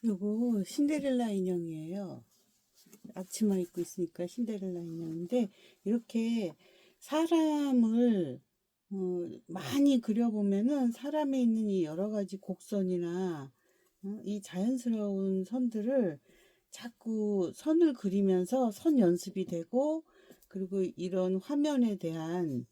요거 신데렐라 인형이에요. 앞치마 입고 있으니까 신데렐라 인형인데, 이렇게 사람을 많이 그려보면은 사람에 있는 이 여러 가지 곡선이나 이 자연스러운 선들을 자꾸 선을 그리면서 선 연습이 되고, 그리고 이런 화면에 대한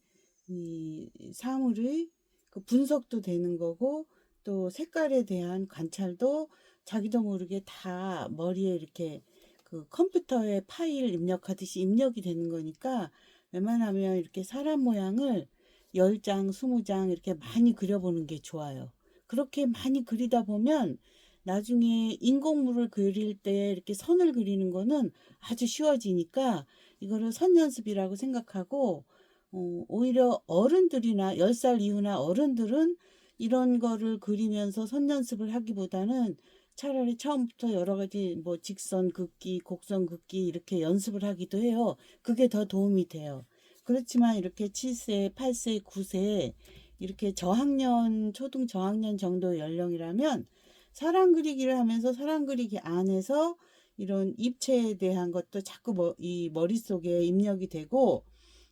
이 사물의 그 분석도 되는 거고, 또 색깔에 대한 관찰도 자기도 모르게 다 머리에 이렇게 그 컴퓨터에 파일 입력하듯이 입력이 되는 거니까, 웬만하면 이렇게 사람 모양을 10장, 20장 이렇게 많이 그려보는 게 좋아요. 그렇게 많이 그리다 보면 나중에 인공물을 그릴 때 이렇게 선을 그리는 거는 아주 쉬워지니까, 이거를 선 연습이라고 생각하고, 오히려 어른들이나 10살 이후나 어른들은 이런 거를 그리면서 선 연습을 하기보다는 차라리 처음부터 여러 가지 뭐 직선 긋기, 곡선 긋기 이렇게 연습을 하기도 해요. 그게 더 도움이 돼요. 그렇지만 이렇게 7세, 8세, 9세 이렇게 저학년, 초등 저학년 정도 연령이라면 사람 그리기를 하면서 사람 그리기 안에서 이런 입체에 대한 것도 자꾸 이 머릿속에 입력이 되고,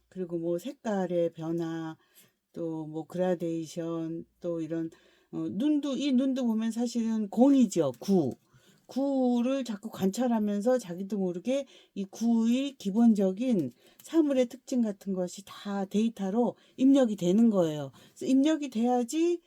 그리고 뭐 색깔의 변화, 또 뭐 그라데이션, 또 이런 이 눈도 보면 사실은 공이죠. 구를 자꾸 관찰하면서 자기도 모르게 이 구의 기본적인 사물의 특징 같은 것이 다 데이터로 입력이 되는 거예요. 그래서 입력이 돼야지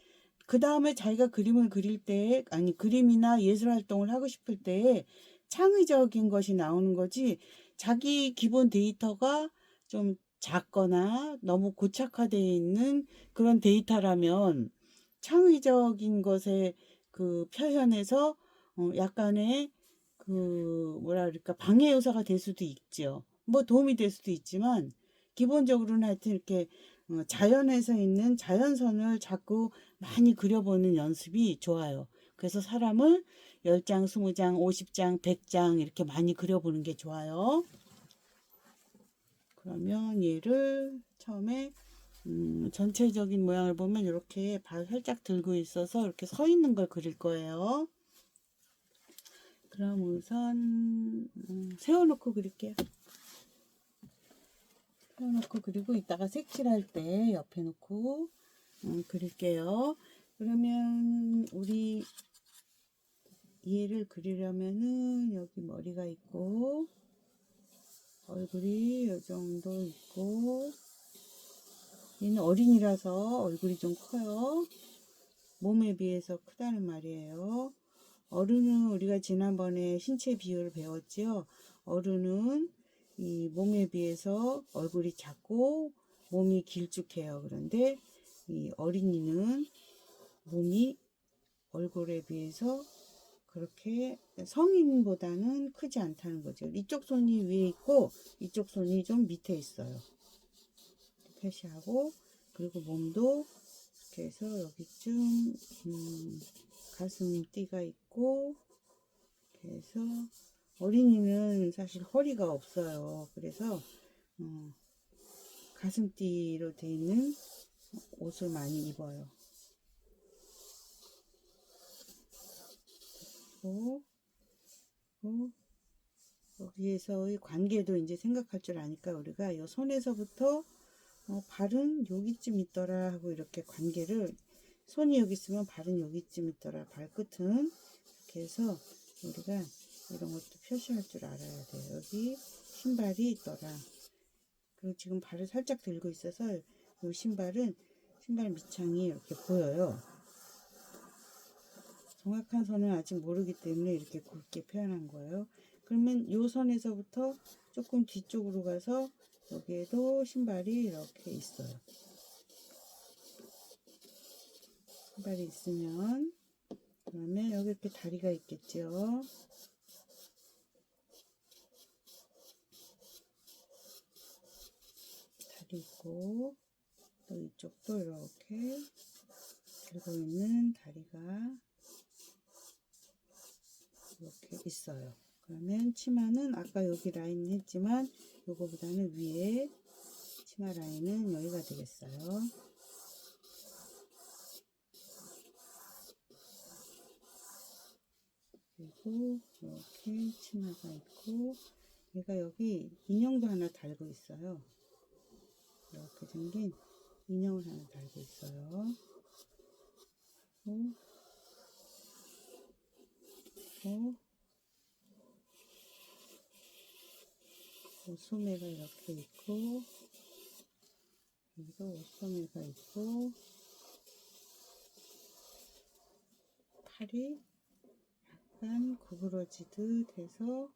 그 다음에 자기가 그림을 그릴 때, 아니 그림이나 예술 활동을 하고 싶을 때에 창의적인 것이 나오는 거지, 자기 기본 데이터가 좀 작거나 너무 고착화되어 있는 그런 데이터라면 창의적인 것에 그 표현에서 약간의 그 뭐라 그럴까 방해 요소가 될 수도 있죠. 뭐 도움이 될 수도 있지만, 기본적으로는 하여튼 이렇게 자연에서 있는 자연선을 자꾸 많이 그려보는 연습이 좋아요. 그래서 사람을 10장, 20장, 50장, 100장 이렇게 많이 그려보는 게 좋아요. 그러면 얘를 처음에 전체적인 모양을 보면 이렇게 발 살짝 들고 있어서 이렇게 서 있는 걸 그릴 거예요. 그럼 우선 세워놓고 그릴게요. 세워놓고 그리고 이따가 색칠할 때 옆에 놓고 그릴게요. 그러면 우리 얘를 그리려면은 여기 머리가 있고 얼굴이 이 정도 있고, 얘는 어린이라서 얼굴이 좀 커요. 몸에 비해서 크다는 말이에요. 어른은 우리가 지난번에 신체 비율을 배웠지요. 어른은 이 몸에 비해서 얼굴이 작고 몸이 길쭉해요. 그런데 이 어린이는 몸이 얼굴에 비해서 그렇게 성인보다는 크지 않다는 거죠. 이쪽 손이 위에 있고 이쪽 손이 좀 밑에 있어요. 표시하고, 그리고 몸도 이렇게 해서 여기쯤 가슴띠가 있고, 그래서 어린이는 사실 허리가 없어요. 그래서 가슴띠로 되어 있는 옷을 많이 입어요. 그리고 여기에서의 관계도 이제 생각할 줄 아니까 우리가 이 손에서부터 발은 여기쯤 있더라 하고 이렇게 관계를, 손이 여기 있으면 발은 여기쯤 있더라, 발끝은 이렇게 해서 우리가 이런 것도 표시할 줄 알아야 돼요. 여기 신발이 있더라. 그리고 지금 발을 살짝 들고 있어서 이 신발은 신발 밑창이 이렇게 보여요. 정확한 선은 아직 모르기 때문에 이렇게 굵게 표현한 거예요. 그러면 이 선에서부터 조금 뒤쪽으로 가서 여기에도 신발이 이렇게 있어요. 신발이 있으면, 그러면 여기 이렇게 다리가 있겠죠. 다리 있고, 또 이쪽도 이렇게 들고 있는 다리가 이렇게 있어요. 그러면 치마는 아까 여기 라인 했지만 요거보다는 위에 치마 라인은 여기가 되겠어요. 그리고 이렇게 치마가 있고, 얘가 여기 인형도 하나 달고 있어요. 이렇게 생긴 인형을 하나 달고 있어요. 그리고 옷소매가 이렇게 있고, 여기도 옷소매가 있고, 팔이 약간 구부러지듯 해서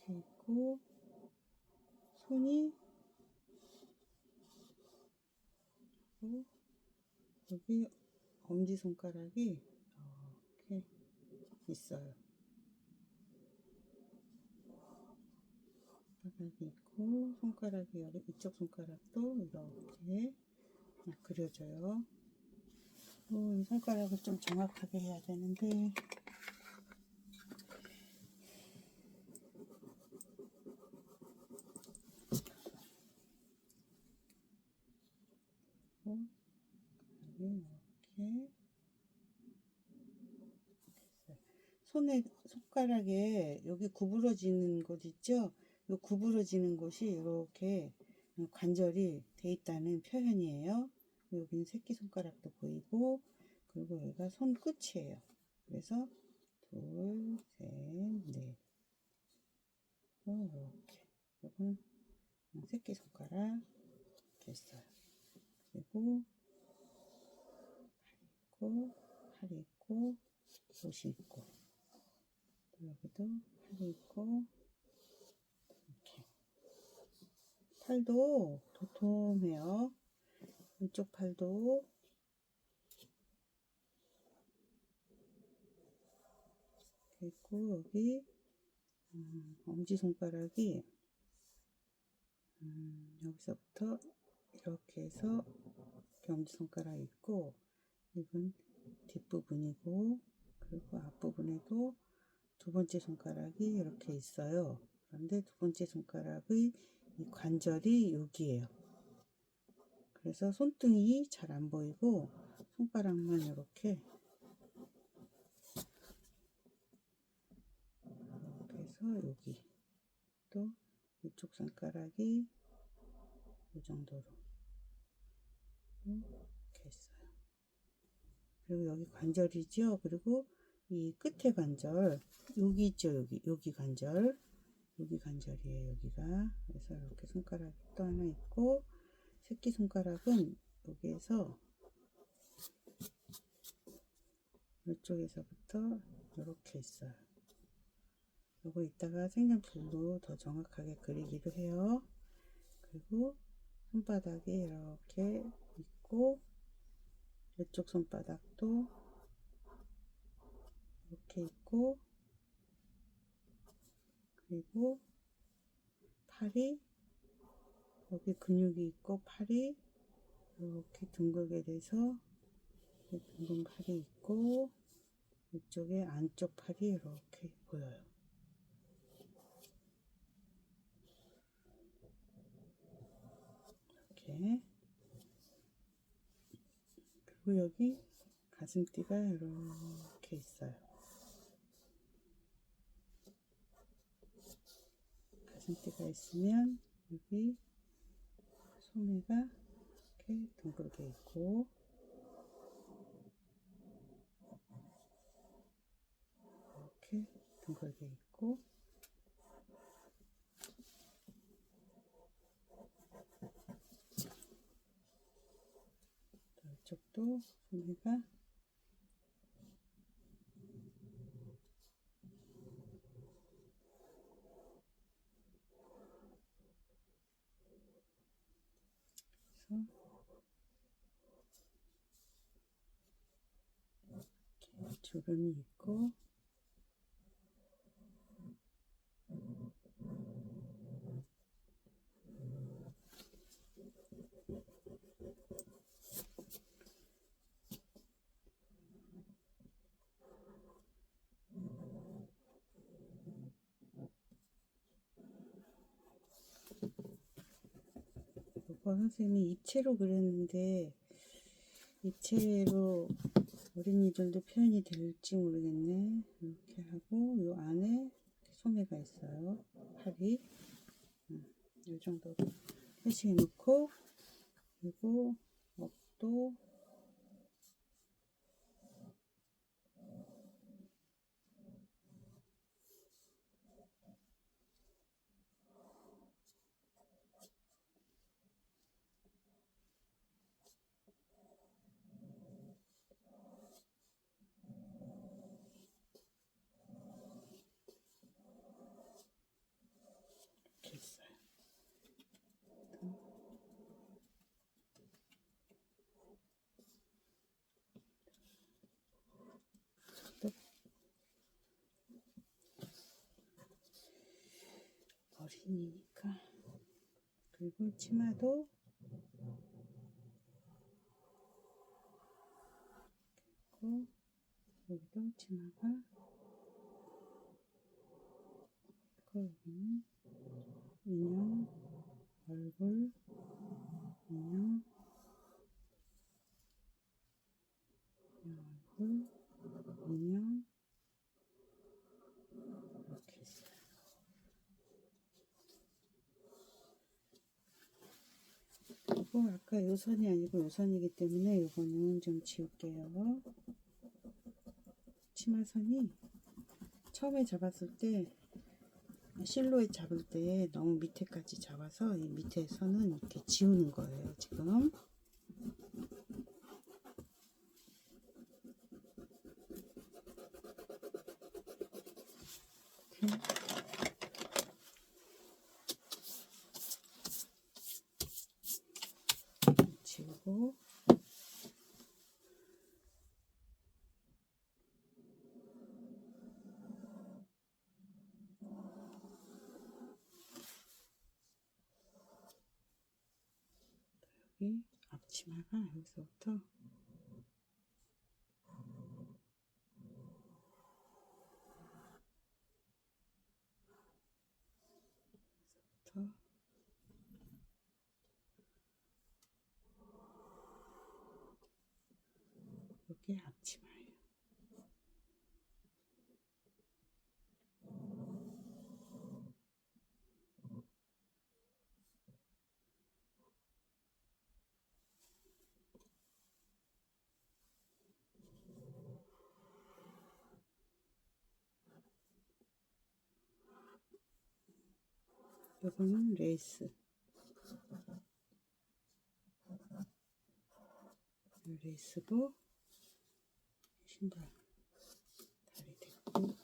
이렇게 있고, 손이 여기 엄지손가락이 이렇게 있어요. 손가락이 있고, 손가락이 여기 이쪽 손가락도 이렇게 그려져요. 이 손가락을 좀 정확하게 해야 되는데, 이렇게 손가락에 여기 구부러지는 곳 있죠? 이 구부러지는 곳이 이렇게 관절이 돼 있다는 표현이에요. 여기는 새끼손가락도 보이고, 그리고 여기가 손끝이에요. 그래서 둘, 셋, 넷. 이렇게. 이건 새끼손가락 이렇게 있어요. 그리고 팔이 있고, 옷이 있고, 여기도 팔이 있고, 이렇게. 팔도 도톰해요. 이쪽 팔도. 있고, 여기, 엄지손가락이, 여기서부터 이렇게 해서 이렇게 엄지손가락 있고, 이건 뒷부분이고, 그리고 앞부분에도 두 번째 손가락이 이렇게 있어요. 그런데 두 번째 손가락의 이 관절이 여기에요. 그래서 손등이 잘 안 보이고 손가락만 이렇게 해서 여기 또 이쪽 손가락이 이 정도로 이렇게 있어요. 그리고 여기 관절이죠. 그리고 이 끝에 관절, 여기 있죠. 여기 관절, 여기 관절이에요. 여기가. 그래서 이렇게 손가락이 또 하나 있고, 새끼손가락은 여기에서 이쪽에서부터 이렇게 있어요. 요거 이따가 색연필로 더 정확하게 그리기도 해요. 그리고 손바닥이 이렇게 있고, 이쪽 손바닥도 이렇게 있고, 그리고 팔이 여기 근육이 있고, 팔이 이렇게 둥글게 돼서 둥근 팔이 있고, 이쪽에 안쪽 팔이 이렇게 보여요. 이렇게. 그리고 여기 가슴띠가 이렇게 있어요. 가슴띠가 있으면 여기 소매가 이렇게 둥글게 있고, 이렇게 둥글게 있고, 이쪽도 소매가 이렇게 주름이 있고, 이거 선생님이 입체로 그렸는데, 입체로 어린이들도 표현이 될지 모르겠네. 이렇게 하고 요 안에 소매가 있어요. 팔이 이 정도로 표시해 놓고, 그리고 목도 이렇게 있어요. 또 어린이니까. 그리고 치마도 있고, 여기도 치마가 있고, 여기는 인형, 얼굴, 인형, 얼굴, 인형, 이렇게 있어요. 그리고 아까 요선이 아니고 요선이기 때문에 이거는 좀 지울게요. 치마선이 처음에 잡았을 때, 실루엣 잡을 때 너무 밑에까지 잡아서 이 밑에 선은 이렇게 지우는 거예요, 지금. 지우고, 여기 앞치마가 여기서부터 여기 앞치마예요. 이거는 레이스. 레이스도 신발 다리 됐고,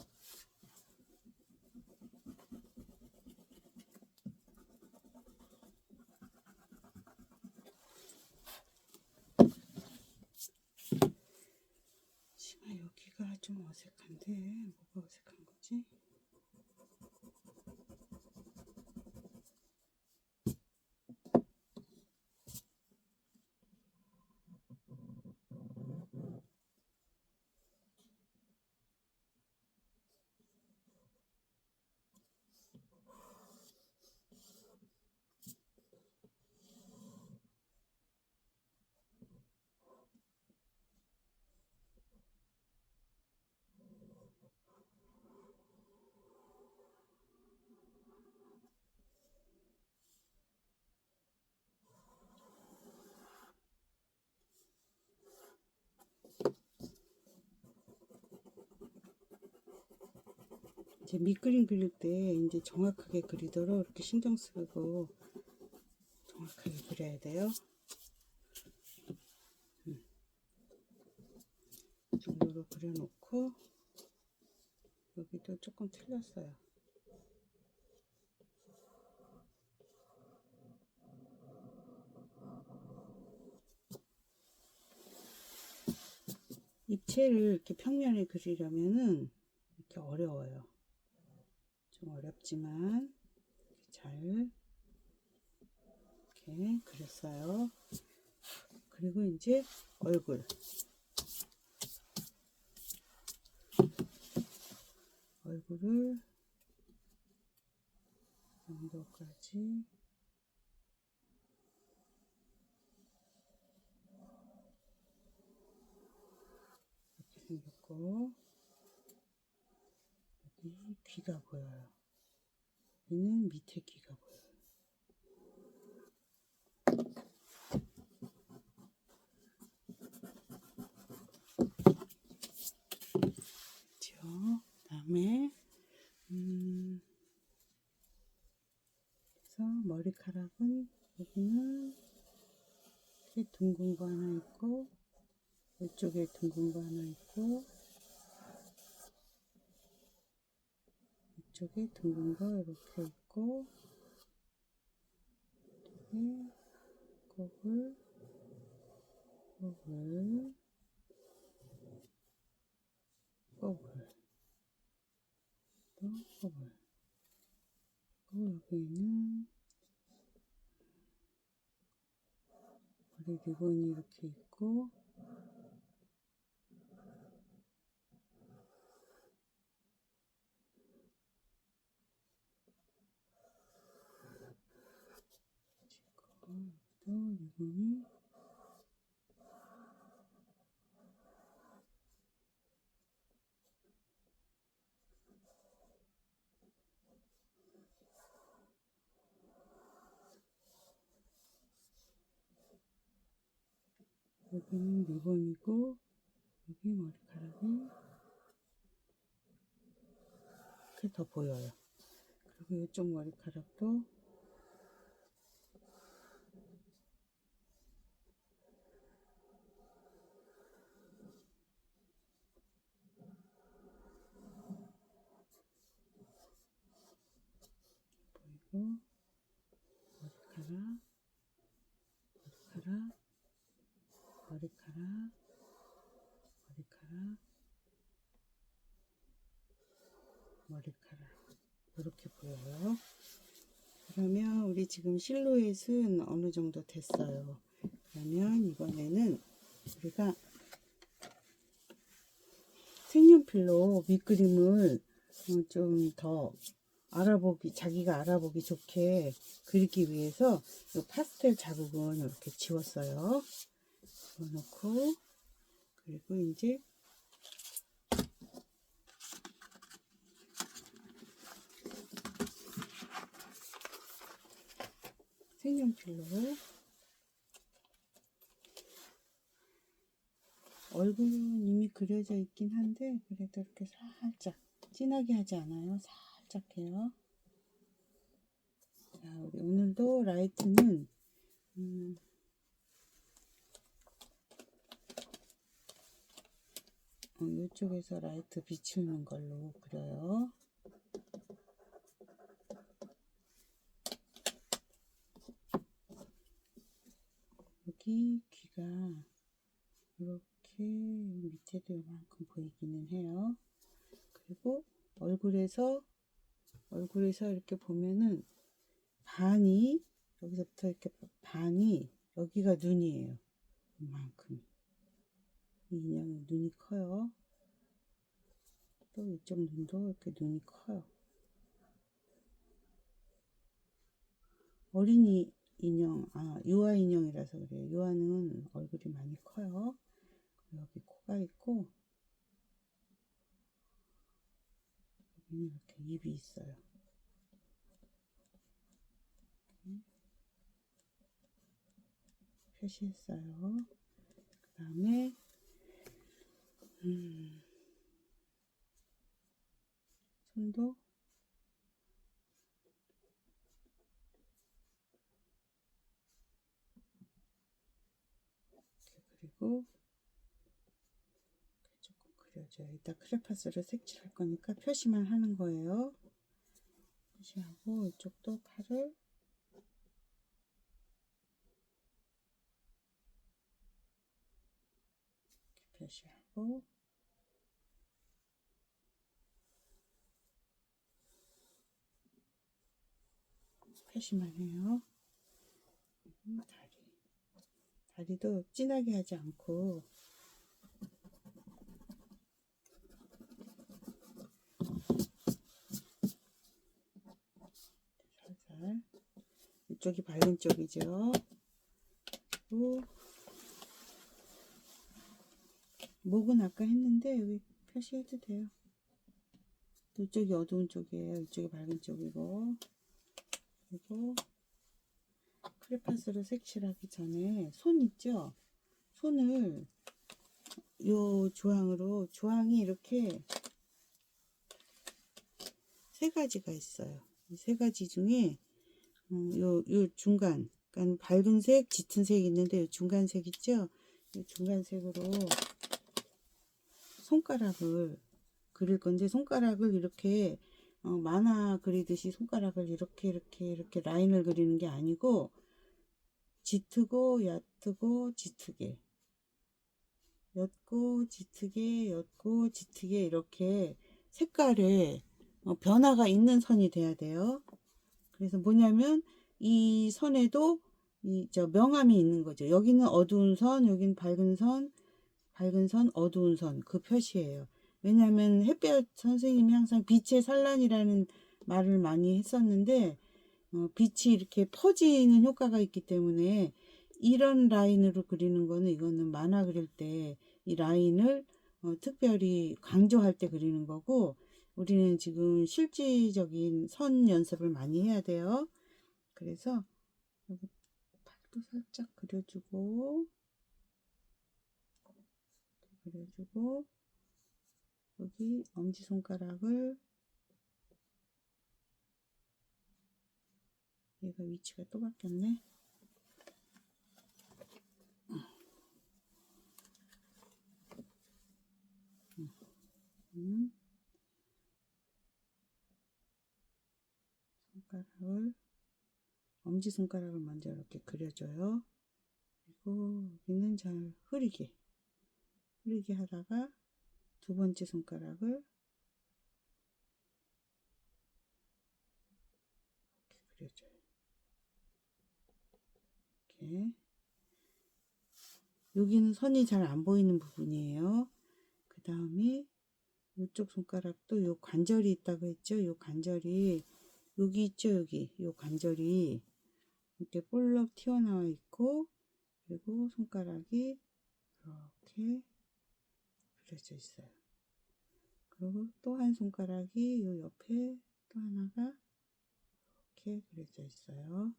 치마 여기가 좀 어색한데 뭐가 어색한 거지? 이제 밑그림 그릴 때 이제 정확하게 그리도록 이렇게 신경 쓰고 정확하게 그려야 돼요. 이 정도로 그려놓고, 여기도 조금 틀렸어요. 입체를 이렇게 평면에 그리려면은 이렇게 어려워요. 좀 어렵지만 잘 이렇게 그렸어요. 그리고 이제 얼굴을 정도까지 있고, 여기 귀가 보여요. 여기는 밑에 귀가 보여요. 그렇죠. 그다음에 그래서 머리카락은 여기는 이렇게 둥근 거 하나 있고, 이쪽에 둥근 거 하나 있고, 이쪽에 둥근 거 이렇게 있고, 이렇게 꼬불, 꼬불, 꼬불, 또 꼬불. 그리고 여기는 머리 리본이 이렇게 있고, 또 리본이 여기는 리본이고, 여기 머리카락이 이렇게 더 보여요. 그리고 이쪽 머리카락도 보이고, 머리카락, 머리카락, 머리카락, 머리카락, 머리카락 이렇게 보여요. 그러면 우리 지금 실루엣은 어느 정도 됐어요. 그러면 이번에는 우리가 색연필로 밑그림을 좀 더 자기가 알아보기 좋게 그리기 위해서 이 파스텔 자국은 이렇게 지웠어요. 지워놓고, 그리고 이제 색연필로 얼굴은 이미 그려져 있긴 한데, 그래도 이렇게 살짝 진하게 하지 않아요. 살짝 해요. 자, 우리 오늘도 라이트는 이쪽에서 라이트 비추는 걸로 그려요. 여기 귀가 이렇게 밑에도 이만큼 보이기는 해요. 그리고 얼굴에서 이렇게 보면은 반이, 여기서부터 이렇게 반이, 여기가 눈이에요. 이만큼. 이 인형의 눈이 커요. 또 이쪽 눈도 이렇게 눈이 커요. 어린이 인형, 유아 인형이라서 그래요. 유아는 얼굴이 많이 커요. 여기 코가 있고, 여기는 이렇게 입이 있어요. 표시했어요. 그 다음에 손도 이렇게 그리고 조금 그려줘요. 이따 크레파스로 색칠할 거니까 표시만 하는 거예요. 표시하고, 이쪽도 팔을 이렇게 표시하고, 표시만 해요. 그리고 다리도 진하게 하지 않고, 살살, 이쪽이 바른 쪽이죠. 그리고 목은 아까 했는데 여기 표시해도 돼요. 이쪽이 어두운 쪽이에요. 이쪽이 밝은 쪽이고. 그리고 크레파스로 색칠하기 전에 손 있죠? 손을 요 조항으로, 조항이 이렇게 세 가지가 있어요. 이 세 가지 중에 요 중간, 그러니까 밝은 색, 짙은 색이 있는데 요 중간 색 있죠? 이 중간 색으로 손가락을 그릴 건데, 손가락을 이렇게 만화 그리듯이 손가락을 이렇게 라인을 그리는 게 아니고, 짙고 얕고 짙게, 옅고 짙게, 옅고 짙게, 이렇게 색깔에 변화가 있는 선이 돼야 돼요. 그래서 뭐냐면 이 선에도 명암이 있는 거죠. 여기는 어두운 선, 여기는 밝은 선, 어두운 선, 그 표시예요. 왜냐하면 햇볕 선생님이 항상 빛의 산란이라는 말을 많이 했었는데, 빛이 이렇게 퍼지는 효과가 있기 때문에 이런 라인으로 그리는 거는, 이거는 만화 그릴 때 이 라인을 특별히 강조할 때 그리는 거고, 우리는 지금 실질적인 선 연습을 많이 해야 돼요. 그래서 여기 팔도 살짝 그려주고, 여기 엄지손가락을, 얘가 위치가 또 바뀌었네. 엄지손가락을 먼저 이렇게 그려줘요. 그리고 여기는 잘 흐리게 하다가 두 번째 손가락을 이렇게 그려줘요. 이렇게. 여기는 선이 잘 안 보이는 부분이에요. 그 다음에 이쪽 손가락도 요 관절이 있다고 했죠. 요 관절이 여기 있죠. 여기 요 관절이 이렇게 볼록 튀어나와 있고, 그리고 손가락이 이렇게 그려져 있어요. 그리고 또 한 손가락이 요 옆에 또 하나가 이렇게 그려져 있어요.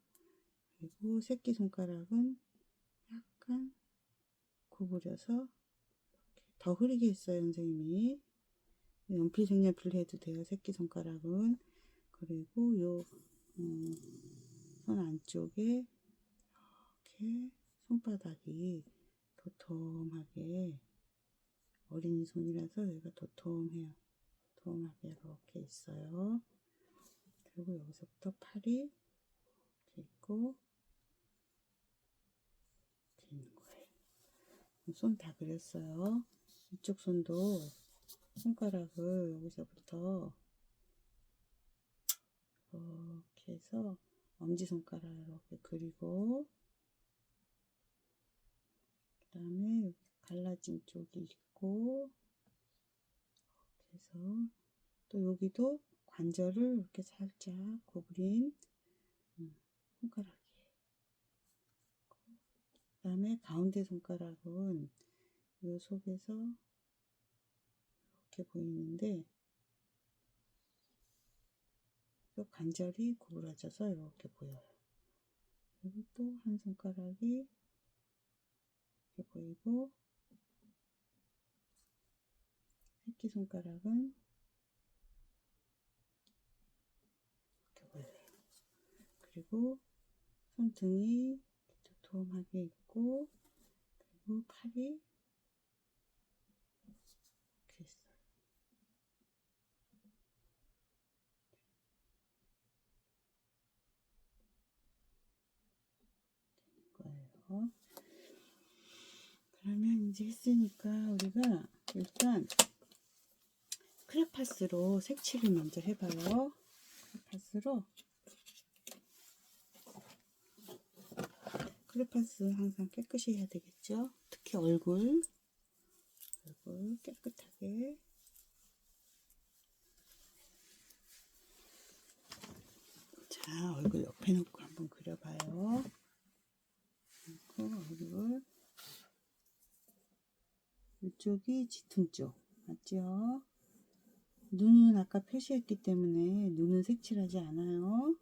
그리고 새끼손가락은 약간 구부려서 이렇게 더 흐리게 했어요, 선생님이. 연필 색연필 해도 돼요, 새끼손가락은. 그리고 요 손 안쪽에 이렇게 손바닥이 도톰하게, 어린이 손이라서 여기가 도톰해요. 도톰하게 이렇게 있어요. 그리고 여기서부터 팔이 이렇게 있고 이렇게 있는 거예요. 손 다 그렸어요. 이쪽 손도 손가락을 여기서부터 이렇게 해서 엄지손가락 이렇게 그리고, 그 다음에 갈라진 쪽이 있고, 이렇게 해서 또 여기도 관절을 이렇게 살짝 구부린 손가락이에요. 그 다음에 가운데 손가락은 이 속에서 이렇게 보이는데, 또 관절이 구부러져서 이렇게 보여요. 그리고 또 한 손가락이 이렇게 보이고, 새끼손가락은 이렇게 보여요. 그리고 손등이 도톰하게 있고, 그리고 팔이 이렇게 있어요. 거예요. 그러면 이제 했으니까 우리가 일단 크레파스로 색칠을 먼저 해봐요. 크레파스 항상 깨끗이 해야 되겠죠. 특히 얼굴 깨끗하게. 자, 얼굴 옆에 놓고 한번 그려봐요. 그리고 얼굴 이쪽이 짙은 쪽, 맞죠? 눈은 아까 표시했기 때문에 눈은 색칠하지 않아요.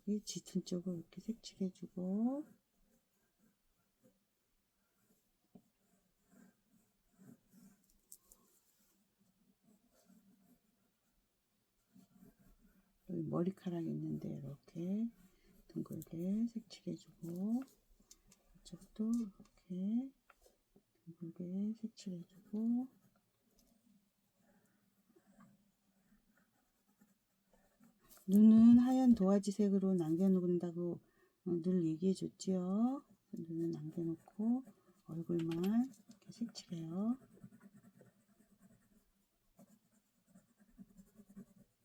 여기 짙은 쪽을 이렇게 색칠해주고, 여기 머리카락 있는데 이렇게 둥글게 색칠해주고, 이쪽도 이렇게 둥글게 색칠해주고, 눈은 하얀 도화지색으로 남겨놓는다고 늘 얘기해줬지요. 눈은 남겨놓고 얼굴만 이렇게 색칠해요.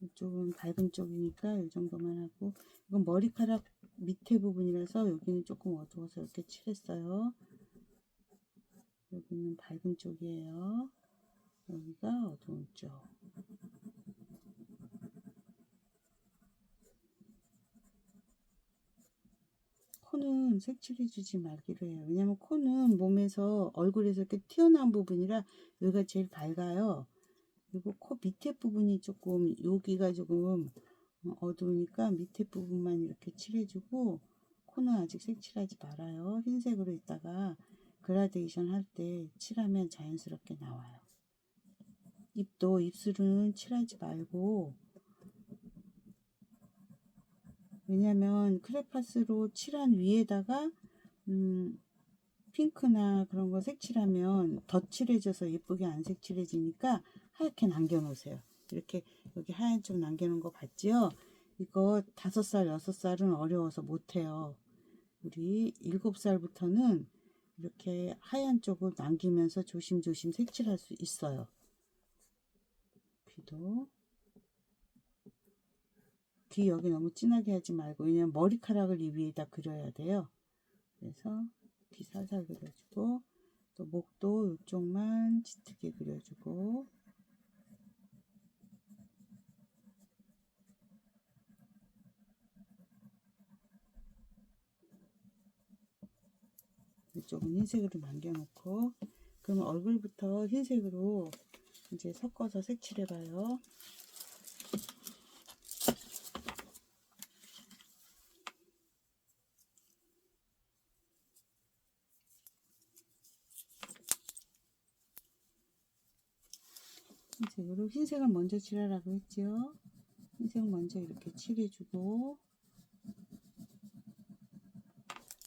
이쪽은 밝은 쪽이니까 이 정도만 하고, 이건 머리카락 밑에 부분이라서 여기는 조금 어두워서 이렇게 칠했어요. 여기는 밝은 쪽이에요. 여기가 어두운 쪽. 코는 색칠해주지 말기로 해요. 왜냐면 코는 몸에서 얼굴에서 이렇게 튀어나온 부분이라 여기가 제일 밝아요. 그리고 코 밑에 부분이 조금, 여기가 조금 어두우니까 밑에 부분만 이렇게 칠해주고, 코는 아직 색칠하지 말아요. 흰색으로 있다가 그라데이션 할 때 칠하면 자연스럽게 나와요. 입도, 입술은 칠하지 말고, 왜냐면 크레파스로 칠한 위에다가 핑크나 그런 거 색칠하면 더 칠해져서 예쁘게 안 색칠해지니까 하얗게 남겨놓으세요. 이렇게 여기 하얀 쪽 남겨놓은 거 봤지요? 이거 5살, 6살은 어려워서 못해요. 우리 7살부터는 이렇게 하얀 쪽을 남기면서 조심조심 색칠할 수 있어요. 귀 여기 너무 진하게 하지 말고, 왜냐면 머리카락을 이 위에다 그려야 돼요. 그래서 귀 살살 그려주고, 또 목도 이쪽만 짙게 그려주고, 이쪽은 흰색으로 남겨놓고, 그럼 얼굴부터 흰색으로 이제 섞어서 색칠해봐요. 흰색으로, 흰색을 먼저 칠하라고 했지요. 흰색 먼저 이렇게 칠해주고,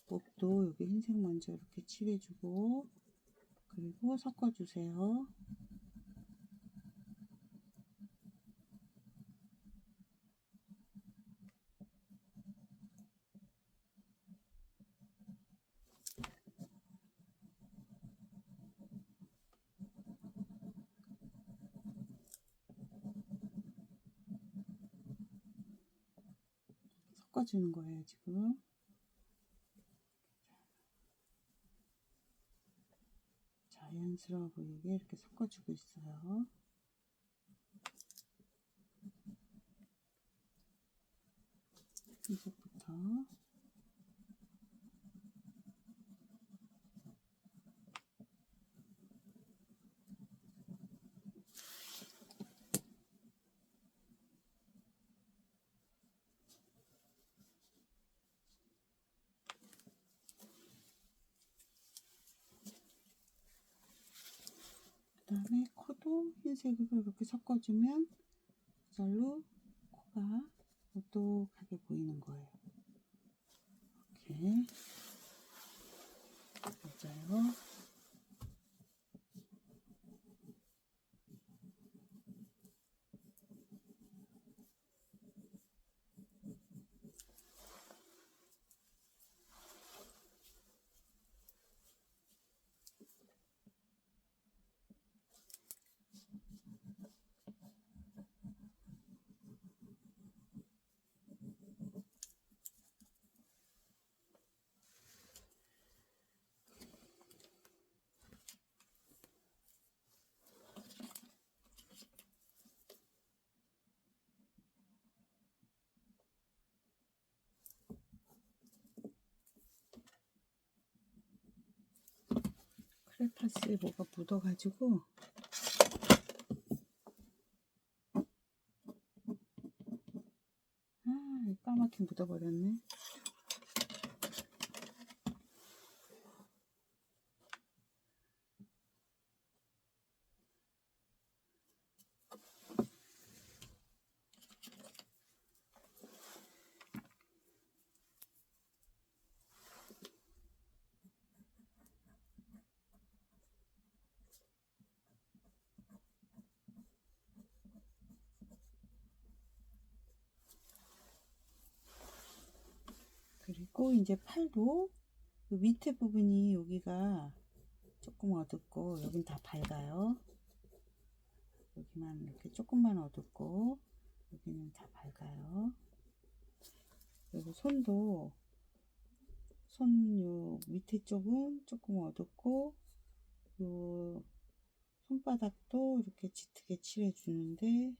목도 여기 흰색 먼저 이렇게 칠해주고, 그리고 섞어주세요. 섞어주는 거예요, 지금. 자연스러워 보이게 이렇게 섞어주고 있어요. 흰색부터. 그 다음에 코도 흰색으로 이렇게 섞어주면 저절로 코가 오똑하게 보이는 거예요. 이렇게. 맞아요. 크레파스에 뭐가 묻어가지고 까맣게 묻어버렸네. 그리고 이제 팔도 그 밑에 부분이 여기가 조금 어둡고 여긴 다 밝아요. 여기만 이렇게 조금만 어둡고 여기는 다 밝아요. 그리고 손도 손 요 밑에 쪽은 조금 어둡고 요 손바닥도 이렇게 짙게 칠해 주는데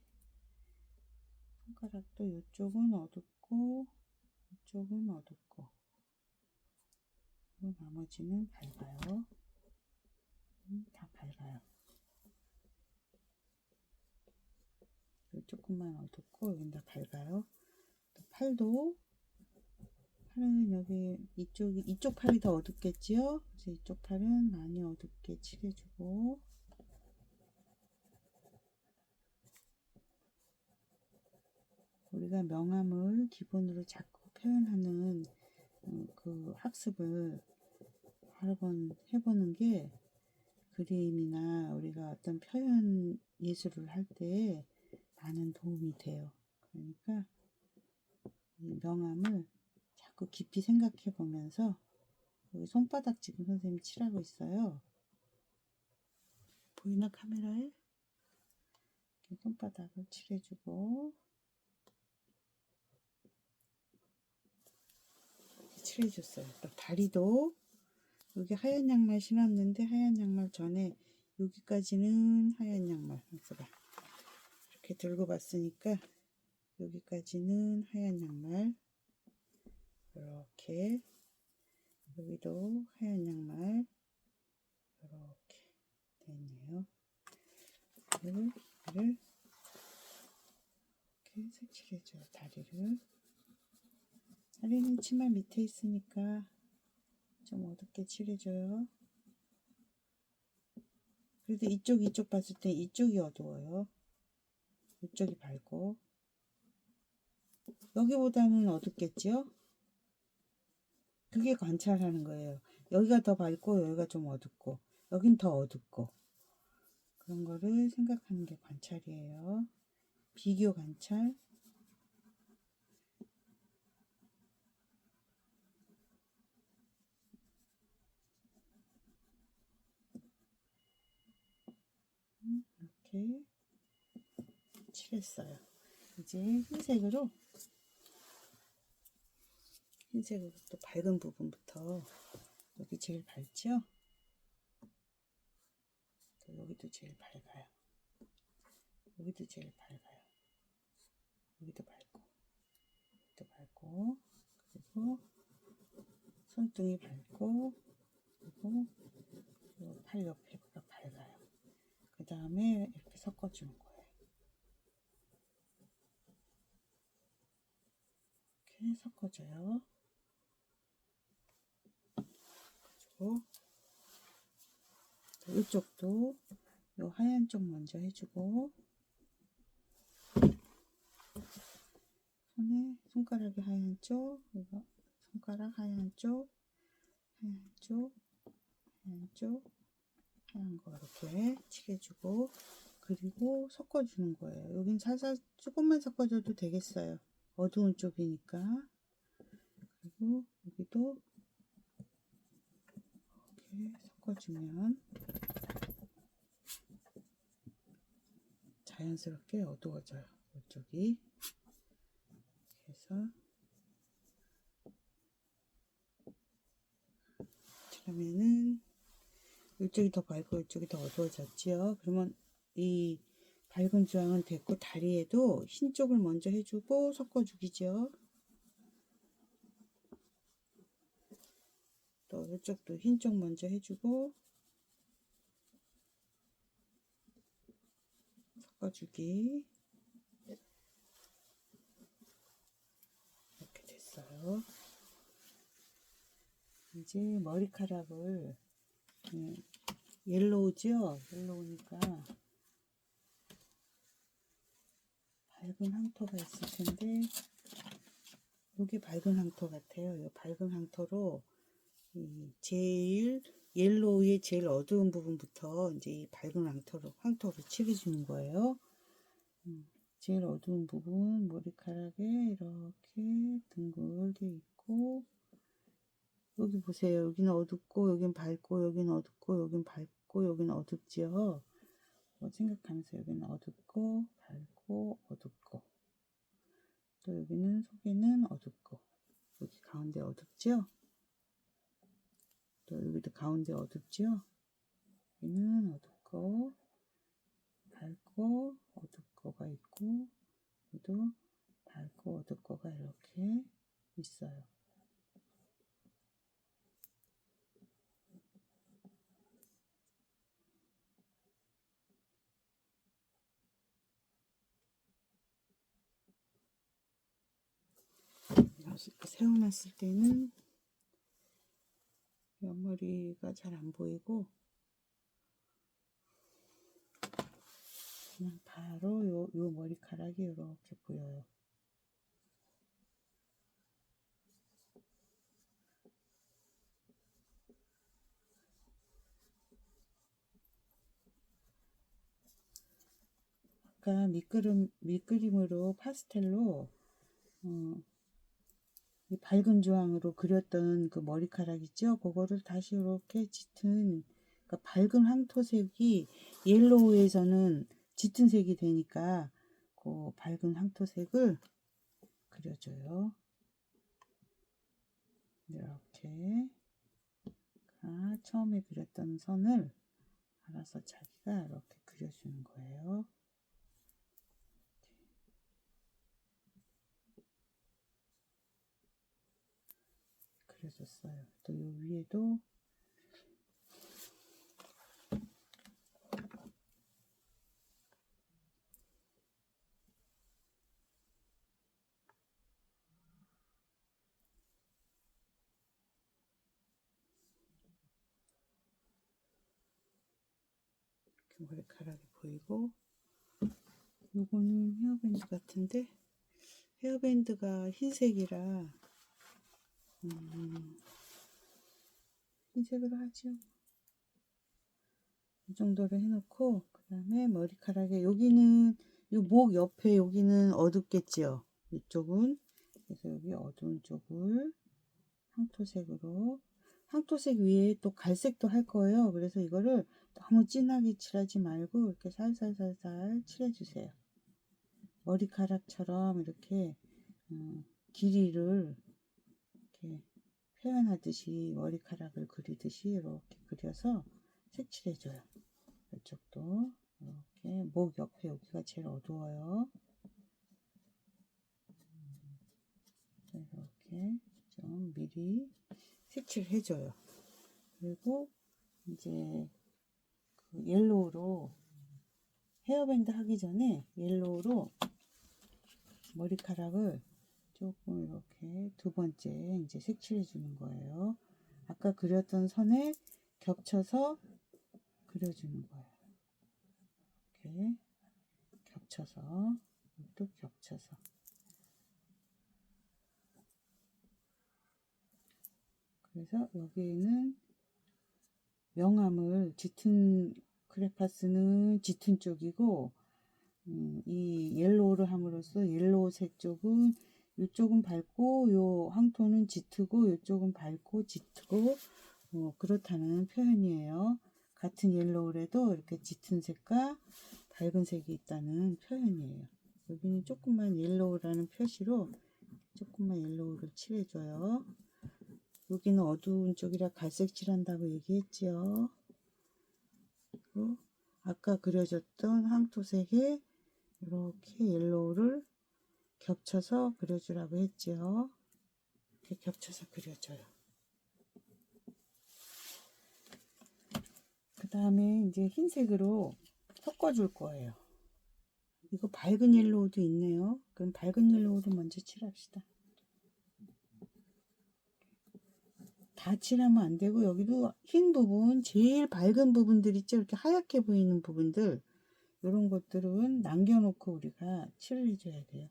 손가락도 이쪽은 어둡고 이쪽은 어둡고 나머지는 밝아요. 다 밝아요. 조금만 어둡고 여긴 다 밝아요. 또 팔은 여기 이쪽 팔이 더 어둡겠지요. 그래서 이쪽 팔은 많이 어둡게 칠해주고 우리가 명암을 기본으로 자꾸 표현하는 그 학습을 여러 번 해보는 게 그림이나 우리가 어떤 표현 예술을 할 때 많은 도움이 돼요. 그러니까 이 명암을 자꾸 깊이 생각해 보면서 여기 손바닥 지금 선생님이 칠하고 있어요. 보이나 카메라에? 이렇게 손바닥을 칠해주고 칠해줬어요. 또 다리도 여기 하얀 양말 신었는데 하얀 양말 전에 여기까지는 하얀 양말 이렇게 들고 봤으니까 여기까지는 하얀 양말 이렇게 여기도 하얀 양말 이렇게 되어 있네요. 이거를 이렇게 색칠해줘요. 다리는 치마 밑에 있으니까 좀 어둡게 칠해줘요. 그래도 이쪽 봤을 때 이쪽이 어두워요. 이쪽이 밝고 여기보다는 어둡겠죠? 그게 관찰하는 거예요. 여기가 더 밝고 여기가 좀 어둡고 여긴 더 어둡고 그런 거를 생각하는 게 관찰이에요. 비교 관찰. 이렇게 칠했어요. 이제 흰색으로 또 밝은 부분부터 여기 제일 밝죠? 여기도 제일 밝아요. 여기도 제일 밝아요. 여기도 밝고 여기도 밝고 그리고 손등이 밝고 그리고 팔 옆에가 밝아요. 그 다음에 이렇게 섞어주는 거예요. 이렇게 섞어줘요. 그리고 이쪽도 요 하얀 쪽 먼저 해주고 손가락이 하얀 쪽, 그리고 손가락 하얀 쪽, 하얀 거 이렇게 칠해주고 그리고 섞어주는 거예요. 여긴 살살 조금만 섞어줘도 되겠어요. 어두운 쪽이니까. 그리고 여기도 이렇게 섞어주면 자연스럽게 어두워져요. 이쪽이. 그래서 그러면은 이쪽이 더 밝고 이쪽이 더 어두워졌지요. 그러면 이 밝은 주황은 됐고 다리에도 흰 쪽을 먼저 해주고 섞어주기죠. 또 이쪽도 흰 쪽 먼저 해주고 섞어주기. 이제 머리카락을 옐로우죠? 옐로우니까 밝은 황토가 있을 텐데, 여기 밝은 황토 같아요. 이 밝은 황토로 제일 옐로우의 제일 어두운 부분부터 이제 이 밝은 황토로 칠해주는 거예요. 제일 어두운 부분 머리카락에 이렇게 둥글게 있고, 여기 보세요. 여기는 어둡고 여긴 밝고 여기는 어둡고 여긴 밝고 여기는 어둡지요. 생각하면서 여기는 어둡고 밝고 어둡고, 또 여기는 속에는 어둡고, 여기 가운데 어둡죠? 또 여기도 가운데 어둡죠? 여기는 어둡고 밝고 어둡고가 있고, 여기도 밝고 어둡고가 이렇게 있어요. 세워놨을 때는 옆머리가 잘 안 보이고 그냥 바로 요 머리카락이 이렇게 보여요. 아까 밑그림으로 파스텔로 이 밝은 주황으로 그렸던 그 머리카락 있죠? 그거를 다시 이렇게 짙은, 그러니까 밝은 황토색이 옐로우에서는 짙은 색이 되니까 그 밝은 황토색을 그려줘요. 이렇게 처음에 그렸던 선을 알아서 자기가 이렇게 그려주는 거예요. 그려줬어요. 또 요 위에도 이렇게 머리카락이 보이고, 요거는 헤어밴드 같은데 헤어밴드가 흰색이라 흰색으로 하죠. 이 정도로 해놓고, 그 다음에 머리카락에 여기는 요 목 옆에 여기는 어둡겠지요. 이쪽은. 그래서 여기 어두운 쪽을 황토색으로, 황토색 위에 또 갈색도 할 거예요. 그래서 이거를 너무 진하게 칠하지 말고 이렇게 살살살살 칠해주세요. 머리카락처럼 이렇게 길이를 이렇게 표현하듯이, 머리카락을 그리듯이 이렇게 그려서 색칠해줘요. 이쪽도 이렇게 목 옆에 여기가 제일 어두워요. 이렇게 좀 미리 색칠해줘요. 그리고 이제 그 옐로우로 헤어밴드 하기 전에 옐로우로 머리카락을 조금 이렇게 두 번째 이제 색칠해 주는 거예요. 아까 그렸던 선에 겹쳐서 그려주는 거예요. 이렇게 겹쳐서, 또 겹쳐서. 그래서 여기에는 명암을, 짙은 크레파스는 짙은 쪽이고, 이 옐로우를 함으로써 옐로우색 쪽은, 이쪽은 밝고 요 황토는 짙고 이쪽은 밝고 짙고 그렇다는 표현이에요. 같은 옐로우라도 이렇게 짙은 색과 밝은 색이 있다는 표현이에요. 여기는 조금만 옐로우라는 표시로 조금만 옐로우를 칠해줘요. 여기는 어두운 쪽이라 갈색 칠한다고 얘기했지요. 그리고 아까 그려줬던 황토색에 이렇게 옐로우를 겹쳐서 그려주라고 했죠. 이렇게 겹쳐서 그려줘요. 그 다음에 이제 흰색으로 섞어줄 거예요. 이거 밝은 옐로우도 있네요. 그럼 밝은 옐로우로 먼저 칠합시다. 다 칠하면 안 되고 여기도 흰 부분, 제일 밝은 부분들 있죠? 이렇게 하얗게 보이는 부분들 이런 것들은 남겨놓고 우리가 칠을 해줘야 돼요.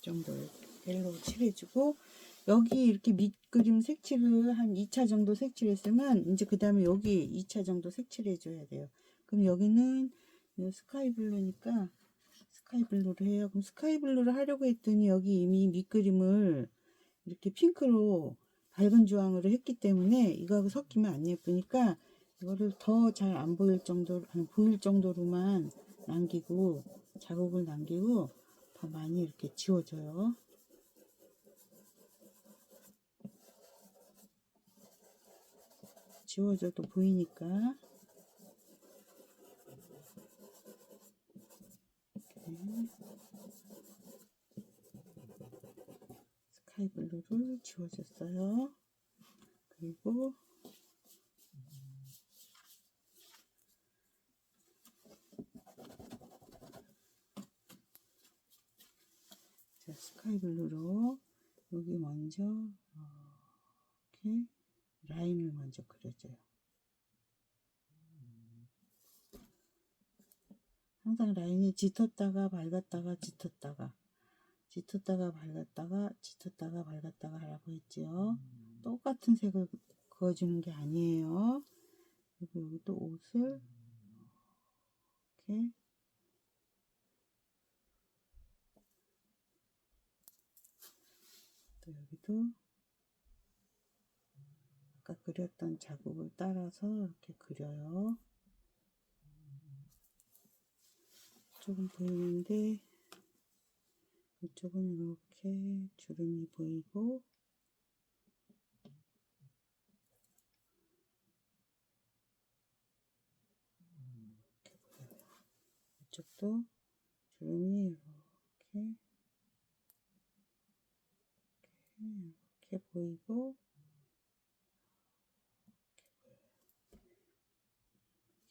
정도 옐로우 칠해주고 여기 이렇게 밑그림 색칠을 한 2차 정도 색칠했으면 이제 그 다음에 여기 2차 정도 색칠해 줘야 돼요. 그럼 여기는 스카이 블루니까 스카이 블루를 해요. 그럼 스카이 블루를 하려고 했더니 여기 이미 밑그림을 이렇게 핑크로 밝은 주황으로 했기 때문에 이거하고 섞이면 안 예쁘니까 이거를 더 잘 안 보일 정도로 보일 정도로만 남기고 자국을 남기고 더 많이 이렇게 지워줘요. 지워져도 보이니까. 이렇게 스카이 블루를 지워줬어요. 그리고 자, 스카이 블루로 여기 먼저 이렇게 라인을 먼저 그려줘요. 항상 라인이 짙었다가 밝았다가 짙었다가 짙었다가 밝았다가 짙었다가 밝았다가 하라고 했지요. 똑같은 색을 그어주는 게 아니에요. 그리고 여기 또 옷을 이렇게 또 여기도 아까 그렸던 자국을 따라서 이렇게 그려요. 이쪽은 보이는데 이쪽은 이렇게 주름이 보이고 이렇게 보여요. 이쪽도 주름이 이렇게 보이고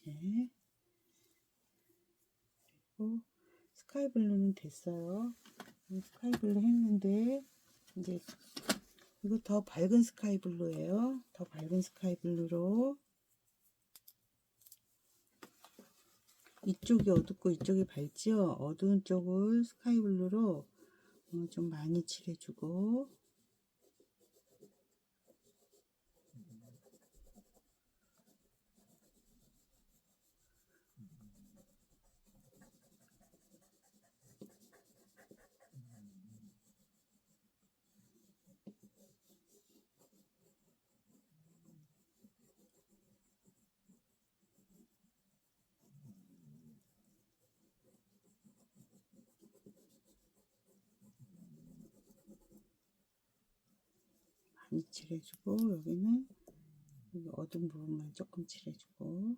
이렇게. 그리고 스카이 블루는 됐어요. 스카이 블루 했는데 이제 이거 더 밝은 스카이 블루예요. 더 밝은 스카이 블루로 이쪽이 어둡고 이쪽이 밝지요. 어두운 쪽을 스카이 블루로 좀 많이 칠해주고 많이 칠해주고 여기는 여기 어두운 부분만 조금 칠해주고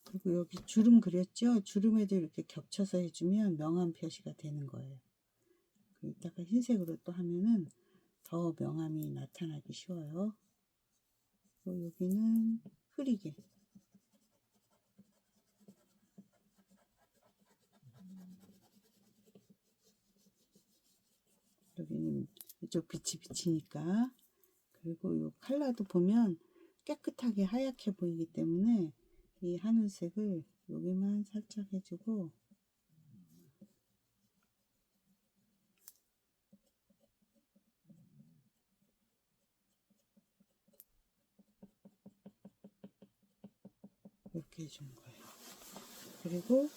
그리고 여기 주름 그렸죠? 주름에도 이렇게 겹쳐서 해주면 명암 표시가 되는 거예요. 이따가 흰색으로 또 하면은 더 명암이 나타나기 쉬워요. 그리고 여기는 흐리게 여기는 이쪽 빛이 비치니까 그리고 이 컬러도 보면 깨끗하게 하얗게 보이기 때문에 이 하늘색을 여기만 살짝 해주고 이렇게 해주는 거예요. 그리고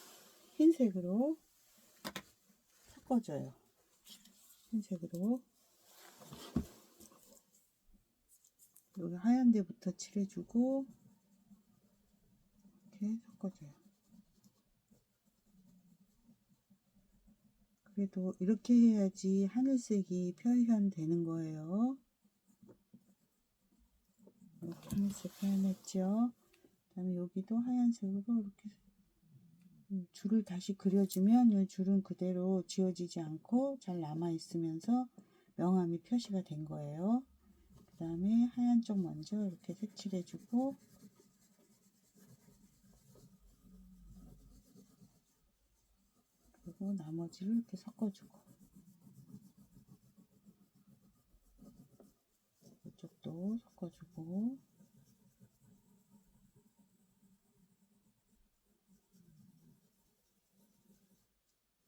흰색으로 섞어줘요. 흰색으로 여기 하얀 데부터 칠해주고 이렇게 섞어줘요. 그래도 이렇게 해야지 하늘색이 표현되는 거예요. 이렇게 하늘색 표현했죠. 그 다음에 여기도 하얀색으로 이렇게 줄을 다시 그려주면 이 줄은 그대로 지워지지 않고 잘 남아 있으면서 명암이 표시가 된 거예요. 그 다음에 하얀 쪽 먼저 이렇게 색칠해주고, 그리고 나머지를 이렇게 섞어주고, 이쪽도 섞어주고,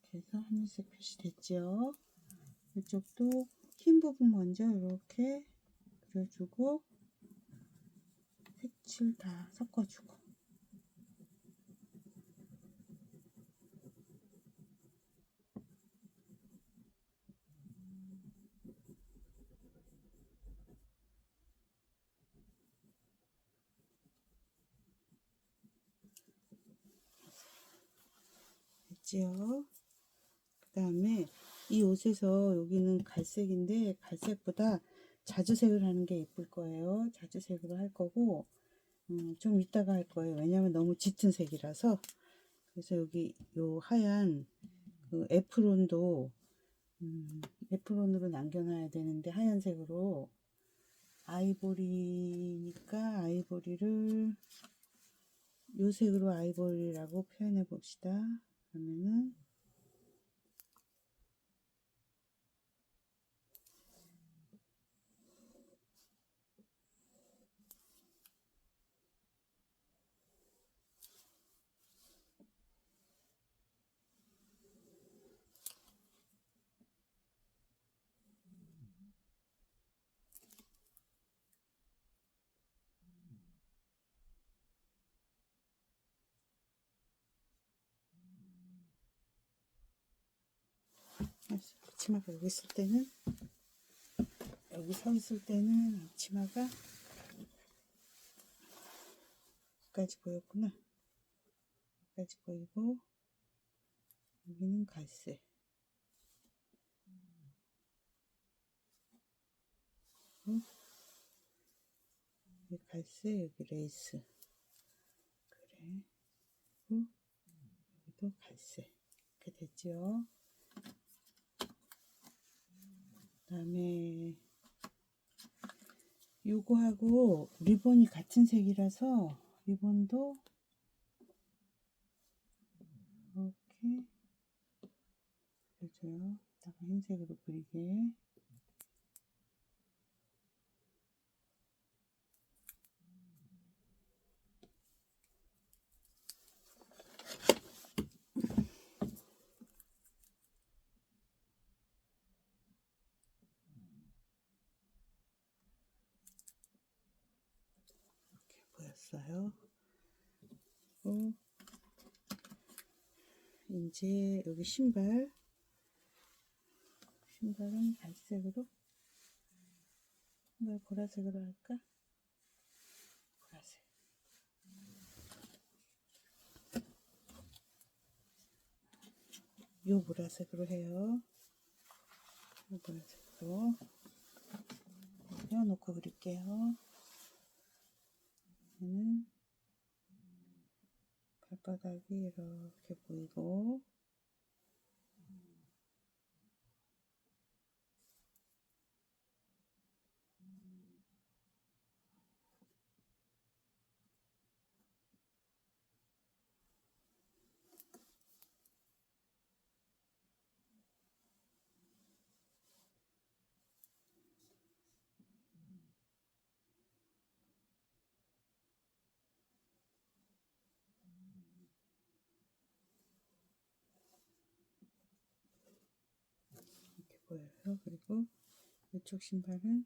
이렇게 해서 하늘색 표시 됐죠. 이쪽도 흰 부분 먼저 이렇게 그려주고, 색칠 다 섞어주고, 됐지요. 그 다음에 이 옷에서 여기는 갈색인데 갈색보다 자주색을 하는 게 예쁠 거예요. 자주색으로 할 거고, 좀 이따가 할 거예요. 왜냐면 너무 짙은 색이라서. 그래서 여기 요 하얀 그 에프론도 에프론으로 남겨놔야 되는데 하얀색으로, 아이보리니까 아이보리를 요 색으로 아이보리라고 표현해 봅시다. 그러면은 앞치마가 여기 있을 때는, 여기 서 있을 때는 앞치마가 여기까지 보였구나. 여기까지 보이고, 여기는 갈색. 여기 갈색, 여기 레이스. 그래. 여기도 갈색. 이렇게 됐죠. 그 다음에 요거하고 리본이 같은 색이라서 리본도 이렇게 그려줘요. 이따가 흰색으로 그리게. 이렇게 보였어요. 그리고 이제 여기 신발은 갈색으로, 신발 보라색으로 할까? 보라색. 요 보라색으로 해요. 요 보라색으로 펴놓고 그릴게요. 얘는 발바닥이 이렇게 보이고, 이렇게 보여요. 그리고 이쪽 신발은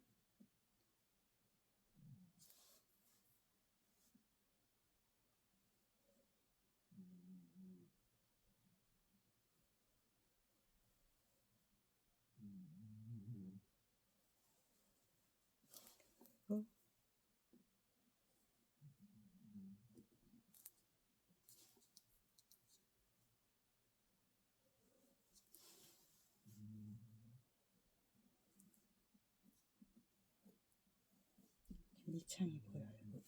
또 밑창이 보여요.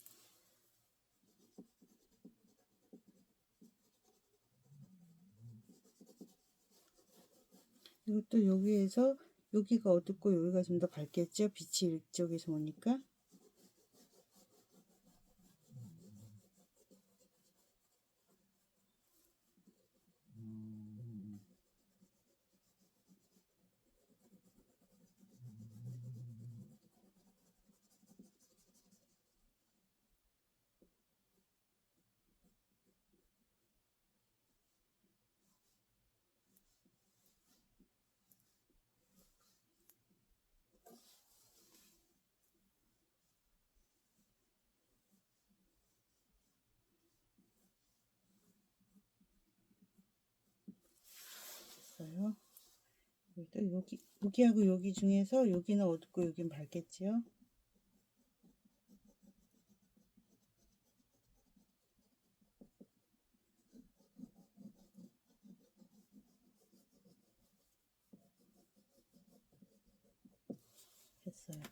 이것도 여기에서 여기가 어둡고 여기가 좀 더 밝겠죠? 빛이 이쪽에서 오니까. 됐어요. 또 여기하고 여기 중에서 여기는 어둡고 여긴 밝겠지요? 됐어요.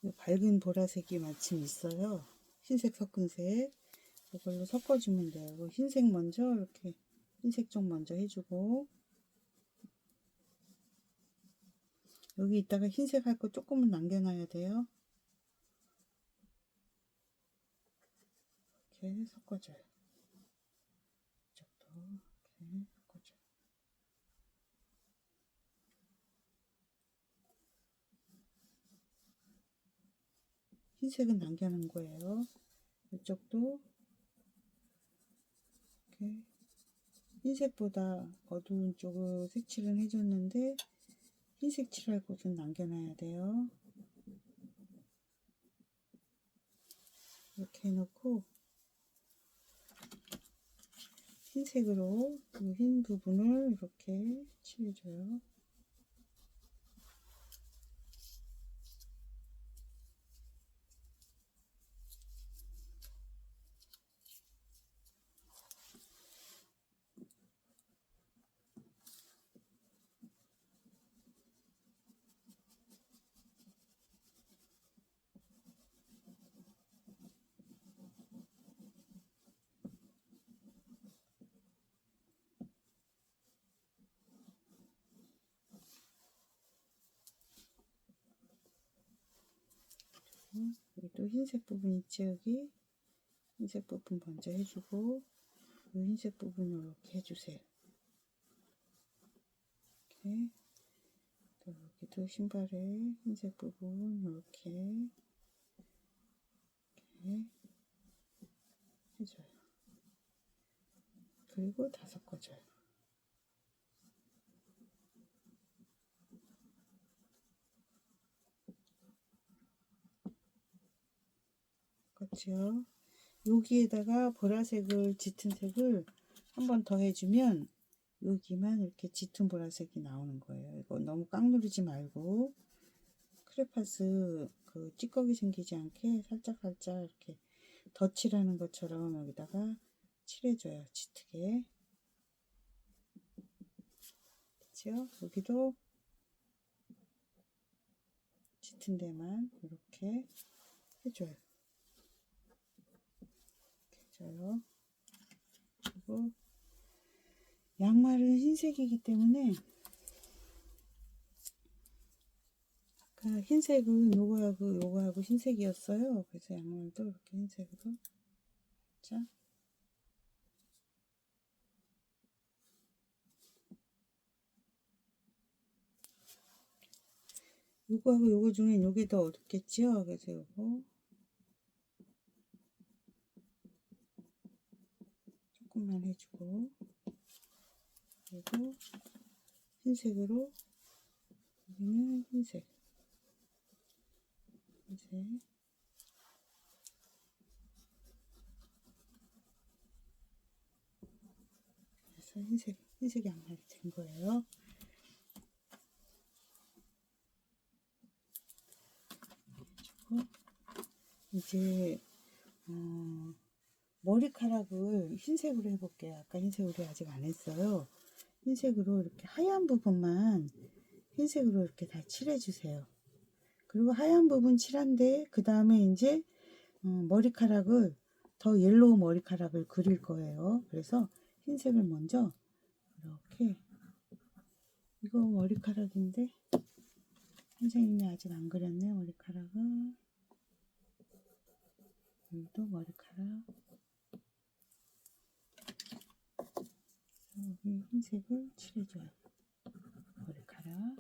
이 밝은 보라색이 마침 있어요. 흰색 섞은 색. 이걸로 섞어주면 돼요. 흰색 먼저 이렇게 흰색 쪽 먼저 해주고, 여기 이따가 흰색 할 거 조금은 남겨놔야 돼요. 이렇게 섞어줘요. 이쪽도 이렇게 섞어줘요. 흰색은 남겨놓은 거예요. 이쪽도 이렇게 흰색보다 어두운 쪽을 색칠을 해줬는데 흰색 칠할 곳은 남겨놔야 돼요. 이렇게 해놓고 흰색으로 이 흰 부분을 이렇게 칠해줘요. 여기 또 흰색 부분 있지, 여기 흰색 부분 먼저 해주고 이 흰색 부분을 이렇게 해주세요. 이렇게 또 여기도 신발에 흰색 부분 이렇게 해줘요. 그리고 다 섞어줘요. 그렇죠. 여기에다가 보라색을 짙은 색을 한 번 더 해주면 여기만 이렇게 짙은 보라색이 나오는 거예요. 이거 너무 꽉 누르지 말고 크레파스 그 찌꺼기 생기지 않게 살짝살짝 이렇게 덧칠하는 것처럼 여기다가 칠해줘요. 짙게. 그렇죠? 여기도 짙은 데만 이렇게 해줘요. 해줘요. 그리고 양말은 흰색이기 때문에 아까 흰색은 요거하고 흰색이었어요. 그래서 양말도 이렇게 흰색으로 자. 요거하고 요거 중엔 요게 더 어둡겠지요? 그래서 요거 조금만 해주고 그리고 흰색으로 여기는 흰색 그래서 흰색 양말이 된 거예요. 이제 머리카락을 흰색으로 해볼게요. 아까 흰색으로 아직 안 했어요. 흰색으로 이렇게 하얀 부분만 흰색으로 이렇게 다 칠해주세요. 그리고 하얀 부분 칠한데 그 다음에 이제 머리카락을 더 옐로우 머리카락을 그릴 거예요. 그래서 흰색을 먼저 이렇게 이거 머리카락인데 선생님이 아직 안 그렸네. 머리카락은 여기도 머리카락 여기 흰색을 칠해줘요. 머리카락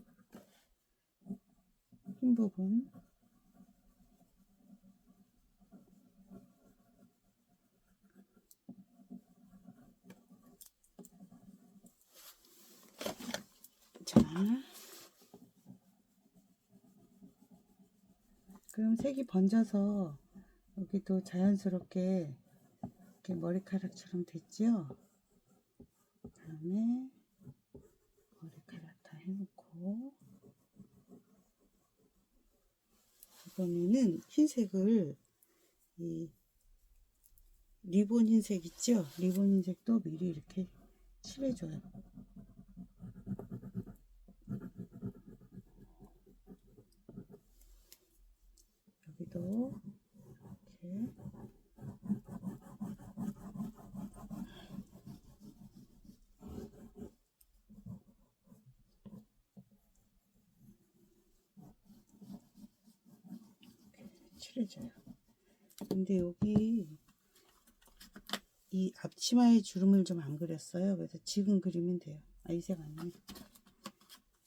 흰 부분 자 그럼 색이 번져서 여기도 자연스럽게 이렇게 머리카락처럼 됐죠. 다음에 머리카락 다 해놓고 이번에는 흰색을 이 리본 흰색 있죠? 리본 흰색도 미리 이렇게 칠해줘요. 여기도 이렇게 칠해줘요. 근데 여기 이 앞치마에 주름을 좀 안 그렸어요. 그래서 지금 그리면 돼요. 아, 이 색 아니네. 이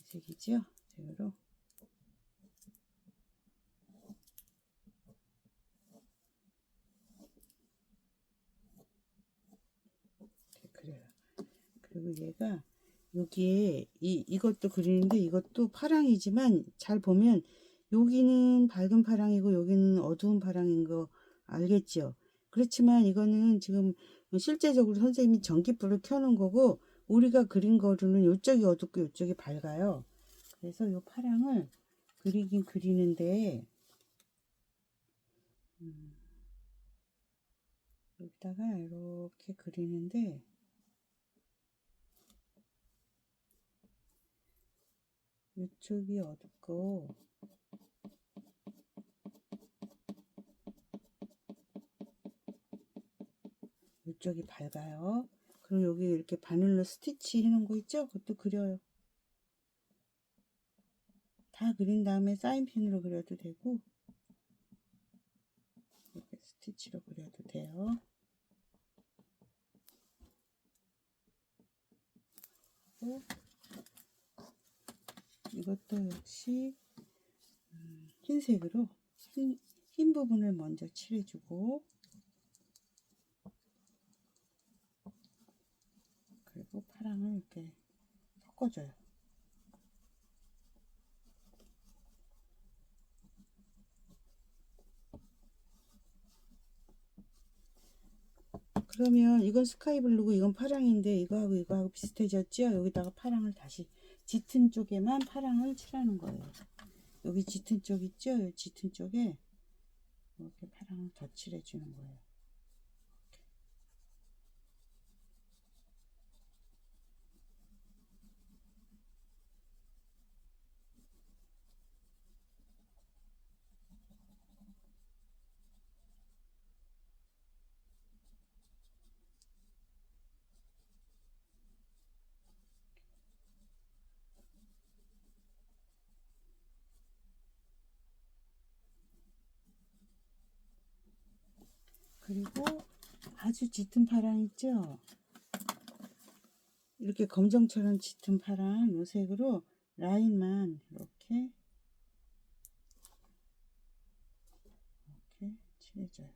색이죠? 색으로 이렇게 그려요. 그리고 얘가 여기에 이것도 그리는데 이것도 파랑이지만 잘 보면 여기는 밝은 파랑이고 여기는 어두운 파랑인 거 알겠죠? 그렇지만 이거는 지금 실제적으로 선생님이 전기불을 켜놓은 거고 우리가 그린 거로는 이쪽이 어둡고 이쪽이 밝아요. 그래서 이 파랑을 그리긴 그리는데 여기다가 이렇게 그리는데 이쪽이 어둡고 이쪽이 밝아요. 그리고 여기 이렇게 바늘로 스티치 해놓은 거 있죠? 그것도 그려요. 다 그린 다음에 사인펜으로 그려도 되고 이렇게 스티치로 그려도 돼요. 이것도 역시 흰색으로 흰 부분을 먼저 칠해주고 그리고 파랑을 이렇게 섞어줘요. 그러면 이건 스카이블루고 이건 파랑인데 이거하고 비슷해졌죠? 여기다가 파랑을 다시 짙은 쪽에만 파랑을 칠하는 거예요. 여기 짙은 쪽 있죠? 이 짙은 쪽에 이렇게 파랑을 더 칠해주는 거예요. 그리고 아주 짙은 파랑 있죠? 이렇게 검정처럼 짙은 파랑 요 색으로 라인만 이렇게 칠해줘요.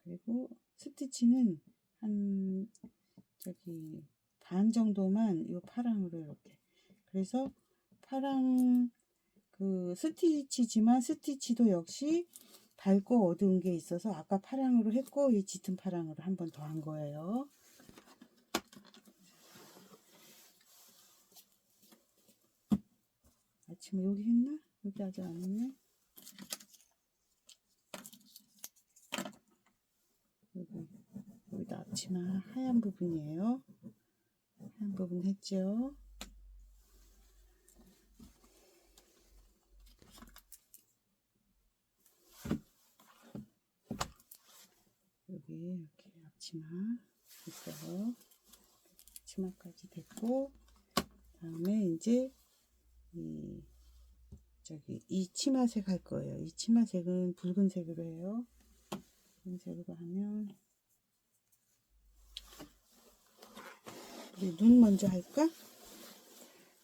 그리고 스티치는 한 저기 반 정도만 이 파랑으로 이렇게 그래서 파랑 그 스티치지만 스티치도 역시 밝고 어두운 게 있어서 아까 파랑으로 했고 이 짙은 파랑으로 한 번 더 한 거예요. 아침에 여기 했나? 여기 아직 안 했네. 여기다 앞치마 하얀 부분이에요. 하얀 부분 했죠. 이렇게 앞치마 됐어요. 치마까지 됐고, 다음에 이제 이 치마색 할 거예요. 이 치마색은 붉은색으로 해요. 붉은색으로 하면 우리 눈 먼저 할까?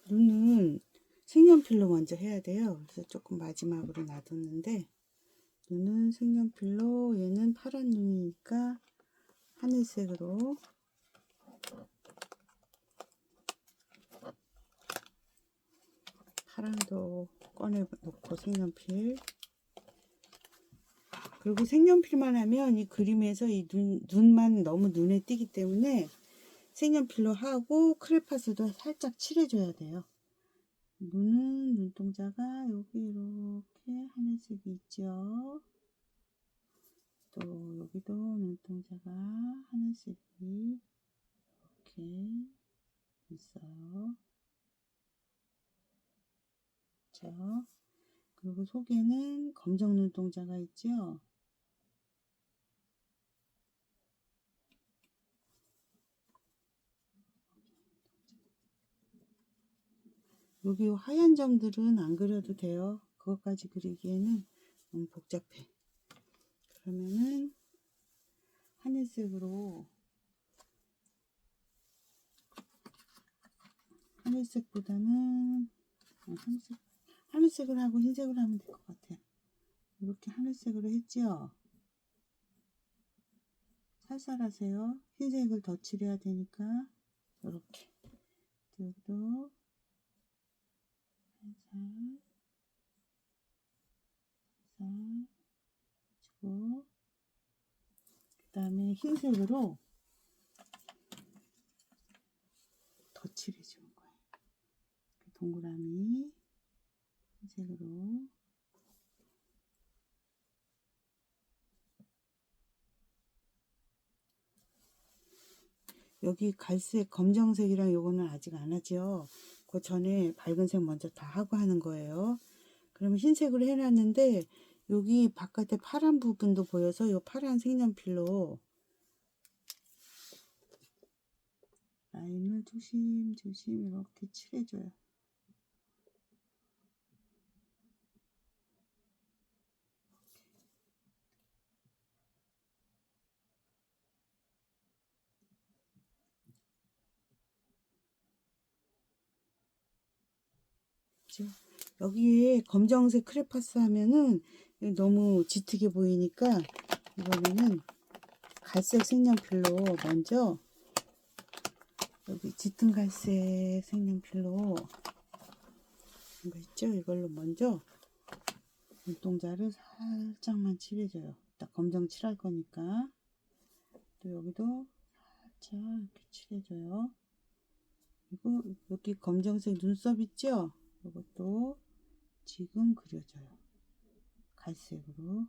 눈은 색연필로 먼저 해야 돼요. 그래서 조금 마지막으로 놔뒀는데, 눈은 색연필로, 얘는 파란 눈이니까 하늘색으로 파란도 꺼내 놓고 색연필, 그리고 색연필만 하면 이 그림에서 이 눈만 너무 눈에 띄기 때문에 색연필로 하고 크레파스도 살짝 칠해줘야 돼요. 눈은 눈동자가 여기 이렇게 하늘색이 있죠. 또 여기도 눈동자가 하늘색이 이렇게 있어요. 그렇죠? 그리고 속에는 검정 눈동자가 있죠. 여기 하얀 점들은 안 그려도 돼요. 그것까지 그리기에는 너무 복잡해. 그러면은 하늘색으로, 하늘색보다는 하늘색을 하고 흰색을 하면 될 것 같아요. 이렇게 하늘색으로 했죠. 살살 하세요. 흰색을 더 칠해야 되니까. 이렇게 여기도 살살 주고, 그 다음에 흰색으로 더 칠해주는 거예요. 동그라미 흰색으로. 여기 갈색, 검정색이랑 요거는 아직 안 하죠. 그 전에 밝은색 먼저 다 하고 하는 거예요. 그러면 흰색으로 해놨는데 여기 바깥에 파란 부분도 보여서 요 파란 색연필로 라인을 조심조심 이렇게 칠해줘요. 여기에 검정색 크레파스 하면은 너무 짙게 보이니까 이번에는 갈색 색연필로 먼저, 여기 짙은 갈색 색연필로 이거 있죠? 이걸로 먼저 눈동자를 살짝만 칠해줘요. 딱 검정 칠할 거니까. 또 여기도 살짝 이렇게 칠해줘요. 그리고 여기 검정색 눈썹 있죠? 이것도 지금 그려줘요. 갈색으로.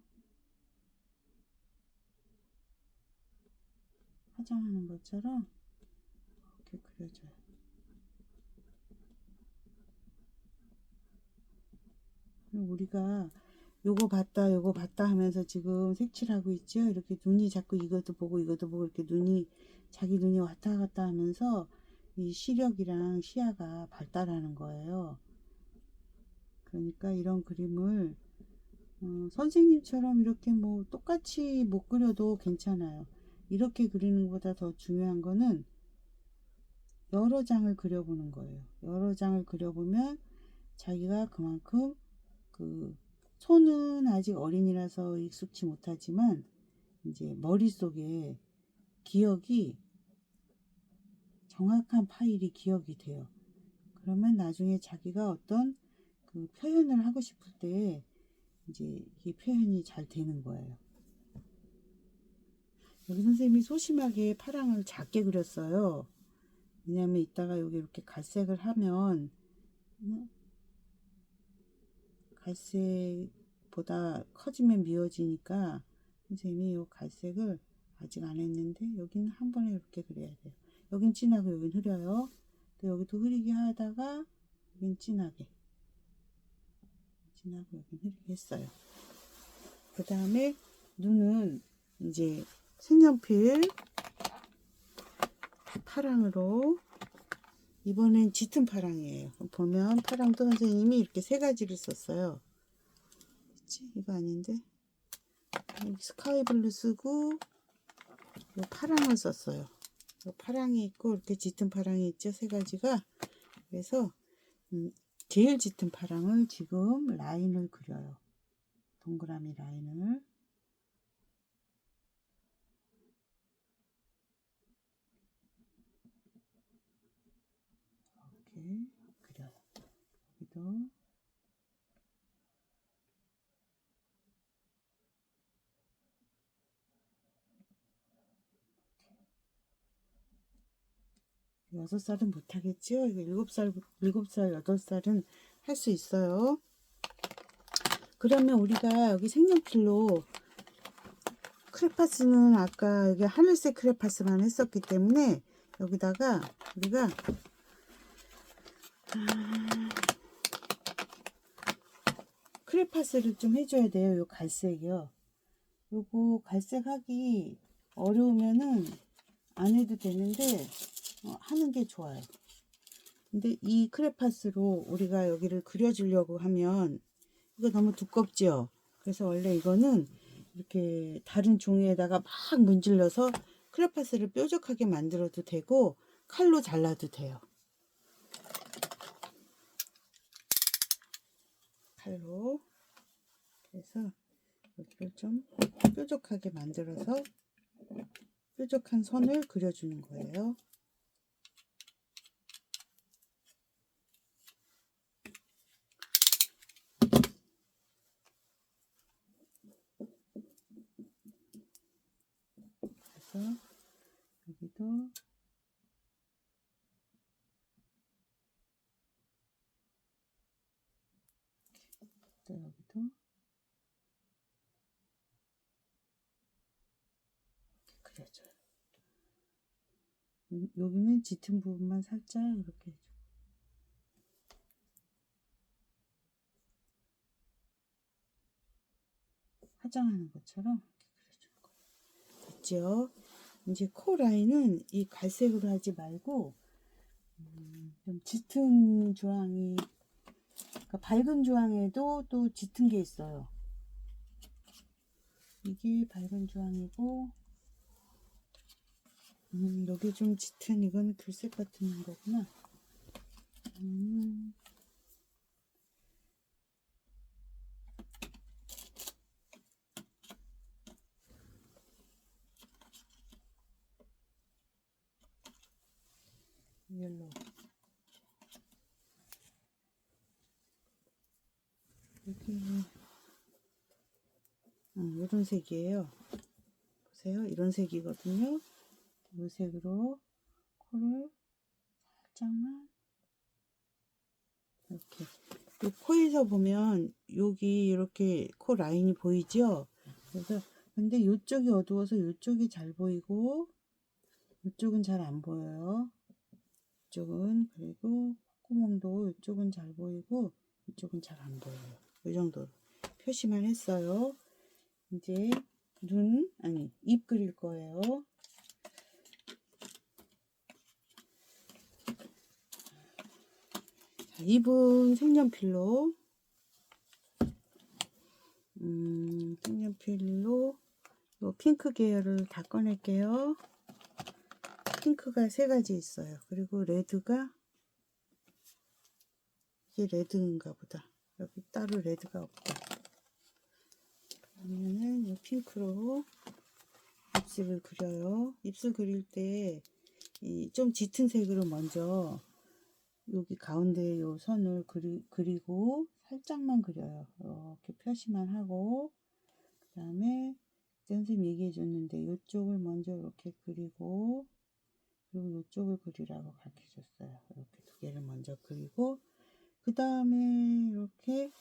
화장하는 것처럼 이렇게 그려줘요. 그리고 우리가 요거 봤다 하면서 지금 색칠하고 있죠. 이렇게 눈이 자꾸 이것도 보고 이것도 보고 이렇게 자기 눈이 왔다 갔다 하면서 이 시력이랑 시야가 발달하는 거예요. 그러니까 이런 그림을 선생님처럼 이렇게 뭐 똑같이 못 그려도 괜찮아요. 이렇게 그리는 것보다 더 중요한 거는 여러 장을 그려보는 거예요. 여러 장을 그려보면 자기가 그만큼 손은 아직 어린이라서 익숙치 못하지만 이제 머릿속에 기억이, 정확한 파일이 기억이 돼요. 그러면 나중에 자기가 어떤 표현을 하고 싶을 때 이제 이 표현이 잘 되는 거예요. 여기 선생님이 소심하게 파랑을 작게 그렸어요. 왜냐면 이따가 여기 이렇게 갈색을 하면 갈색보다 커지면 미워지니까 선생님이 이 갈색을 아직 안 했는데 여기는 한 번에 이렇게 그려야 돼요. 여긴 진하고 여긴 흐려요. 또 여기도 흐리게 하다가 여긴 진하고 여긴 흐리게 했어요. 그 다음에 눈은 이제 색연필 파랑으로, 이번엔 짙은 파랑이에요. 보면 파랑도 선생님이 이렇게 세 가지를 썼어요. 그치? 이거 아닌데, 스카이블루 쓰고 이 파랑을 썼어요. 파랑이 있고 이렇게 짙은 파랑이 있죠, 세 가지가. 그래서 제일 짙은 파랑을 지금 라인을 그려요. 동그라미 라인을 이렇게 그려요. 여기도 여섯 살은 못하겠죠? 이거 일곱 살, 8살은 할 수 있어요. 그러면 우리가 여기 색연필로 크레파스는 아까 여기 하늘색 크레파스만 했었기 때문에 여기다가 우리가 크레파스를 좀 해줘야 돼요. 요 갈색이요. 요거 갈색 하기 어려우면은 안 해도 되는데 하는 게 좋아요. 근데 이 크레파스로 우리가 여기를 그려주려고 하면 이거 너무 두껍죠. 그래서 원래 이거는 이렇게 다른 종이에다가 막 문질러서 크레파스를 뾰족하게 만들어도 되고 칼로 잘라도 돼요. 칼로. 그래서 여기를 좀 뾰족하게 만들어서 뾰족한 선을 그려주는 거예요. 그래서 여기도 또 여기도 그려줘요. 여기는 짙은 부분만 살짝 이렇게 해줘. 화장하는 것처럼 이렇게 그려주는 거예요. 됐죠? 이제 코 라인은 이 갈색으로 하지 말고 좀 짙은 주황이, 그러니까 밝은 주황에도 또 짙은 게 있어요. 이게 밝은 주황이고 여기 좀 짙은, 이건 글색 같은 거구나. 옐로우. 여기 이런 색이에요. 보세요, 이런 색이거든요. 이 색으로 코를 살짝만 이렇게. 이 코에서 보면 여기 이렇게 코 라인이 보이죠? 그래서 근데 이쪽이 어두워서 이쪽이 잘 보이고 이쪽은 잘 안 보여요. 이쪽은, 그리고 콧구멍도 이쪽은 잘 보이고 이쪽은 잘 안 보여요. 이 정도로 표시만 했어요. 이제 입 그릴 거예요. 자, 입은 색연필로 색연필로 요 핑크 계열을 다 꺼낼게요. 핑크가 세 가지 있어요. 그리고 레드가, 이게 레드인가 보다. 여기 따로 레드가 없다. 그러면은 이 핑크로 입술을 그려요. 입술 그릴 때 좀 짙은 색으로 먼저 여기 가운데 요 선을 그리고 살짝만 그려요. 이렇게 표시만 하고, 그 다음에 선생님 얘기해 줬는데 이쪽을 먼저 이렇게 그리고, 그리고 이쪽을 그리라고 가르쳐 줬어요. 이렇게 두 개를 먼저 그리고 그 다음에 이렇게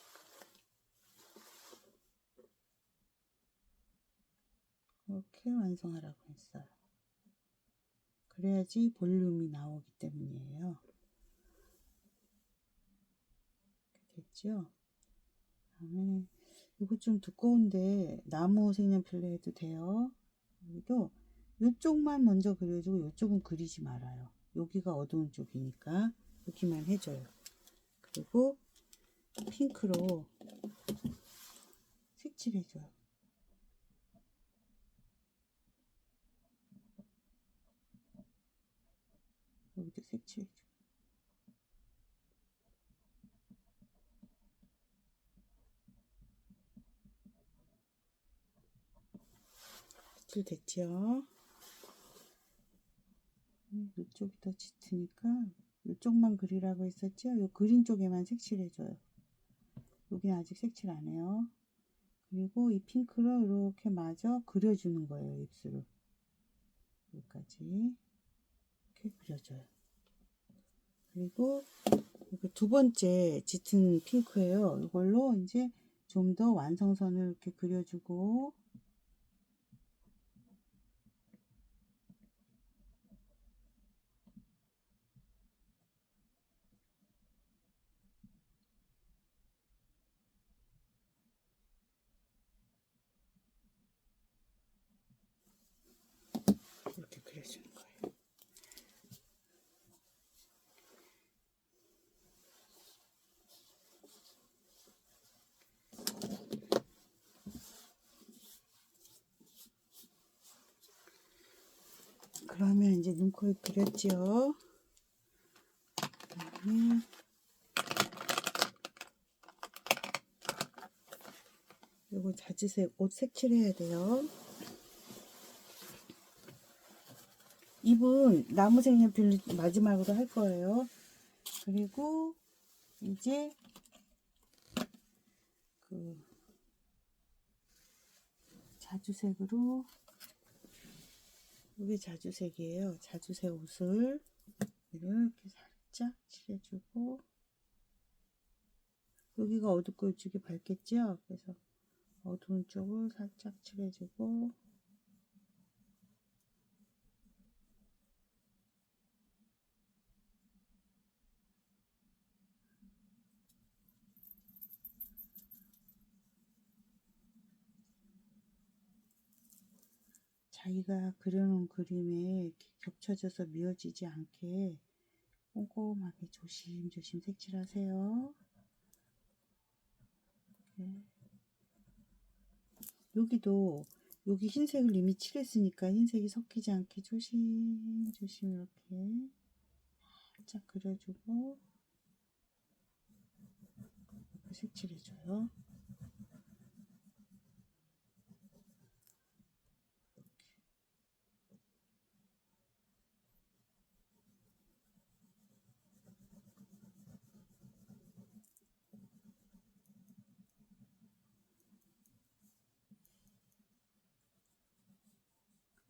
완성하라고 했어요. 그래야지 볼륨이 나오기 때문이에요. 됐죠? 그다음에 이거 좀 두꺼운데 나무 색연필로 해도 돼요. 여기도 이쪽만 먼저 그려주고 이쪽은 그리지 말아요. 여기가 어두운 쪽이니까 여기만 해줘요. 그리고 핑크로 색칠해줘요. 여기도 색칠해줘. 색칠 됐죠? 이쪽이 더 짙으니까 이쪽만 그리라고 했었죠? 요 그린 쪽에만 색칠해줘요. 여기는 아직 색칠 안 해요. 그리고 이 핑크로 이렇게 마저 그려주는 거예요. 입술을 여기까지 이렇게 그려줘요. 그리고 이거 두 번째 짙은 핑크예요. 이걸로 이제 좀 더 완성선을 이렇게 그려주고, 이렇게 그려주는 거예요. 그러면 이제 눈코입 그렸죠. 그다음에 요거 자주색 옷 색칠해야 돼요. 입은 나무 색연필 마지막으로 할 거예요. 그리고 이제 그 자주색으로, 이게 자주색이에요. 자주색 옷을 이렇게 살짝 칠해주고, 여기가 어둡고 이쪽이 밝겠죠? 그래서 어두운 쪽을 살짝 칠해주고, 자기가 그려놓은 그림에 이렇게 겹쳐져서 미어지지 않게 꼼꼼하게 조심조심 색칠하세요. 네. 여기도 여기 흰색을 이미 칠했으니까 흰색이 섞이지 않게 조심조심 이렇게 살짝 그려주고 색칠해줘요.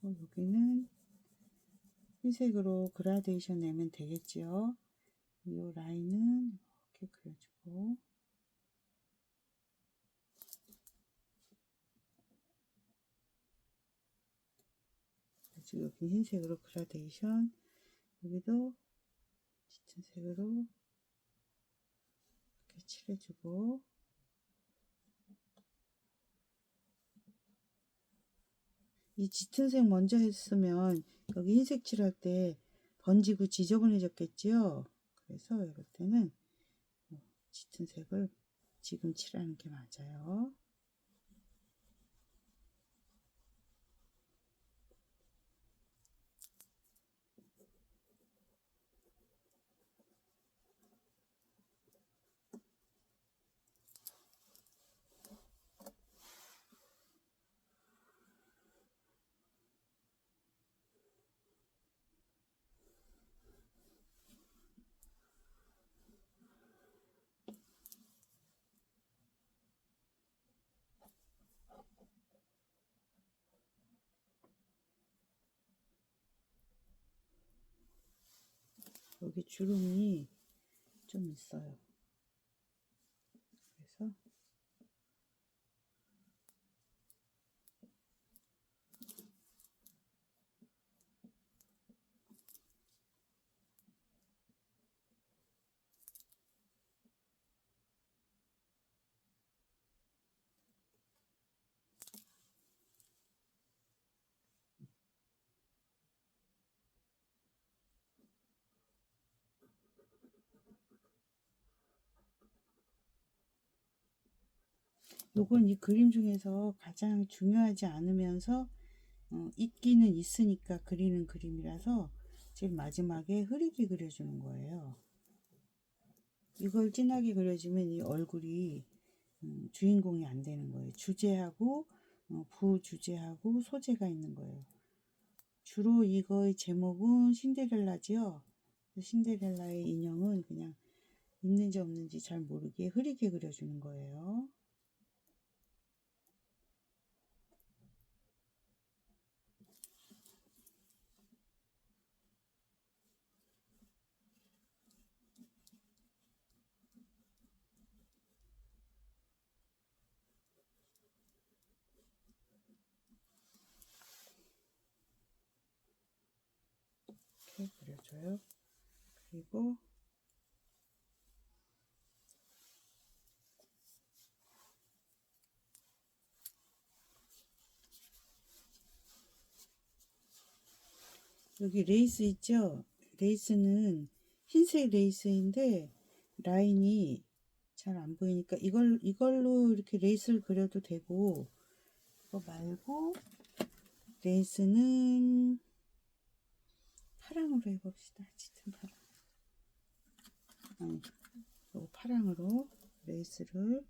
여기는 흰색으로 그라데이션 내면 되겠죠. 이 라인은 이렇게 그려주고, 지금 여기 흰색으로 그라데이션, 여기도 짙은 색으로 이렇게 칠해주고, 이 짙은 색 먼저 했으면 여기 흰색 칠할 때 번지고 지저분해졌겠지요. 그래서 이럴 때는 짙은 색을 지금 칠하는 게 맞아요. 여기 주름이 좀 있어요. 그래서 요건 이 그림 중에서 가장 중요하지 않으면서 있기는 있으니까 그리는 그림이라서 제일 마지막에 흐리게 그려주는 거예요. 이걸 진하게 그려주면 이 얼굴이 주인공이 안 되는 거예요. 주제하고 부주제하고 소재가 있는 거예요. 주로 이거의 제목은 신데렐라지요. 신데렐라의 인형은 그냥 있는지 없는지 잘 모르게 흐리게 그려주는 거예요. 이렇게 그려줘요. 그리고 여기 레이스 있죠? 레이스는 흰색 레이스인데 라인이 잘 안 보이니까 이걸로 이렇게 레이스를 그려도 되고, 그거 말고 레이스는 파랑으로 해봅시다. 짙은 파랑. 아니, 요 파랑으로 레이스를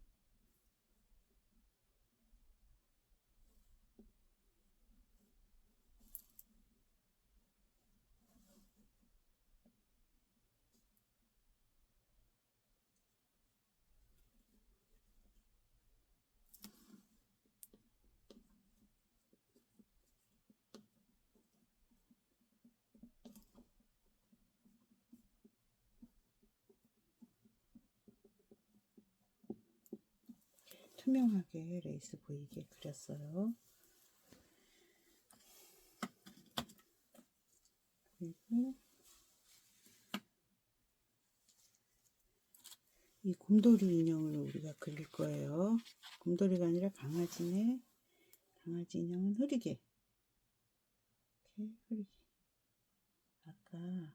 투명하게 레이스 보이게 그렸어요. 그리고 이 곰돌이 인형을 우리가 그릴 거예요. 곰돌이가 아니라 강아지네. 강아지 인형은 흐리게. 이렇게 흐리게. 아까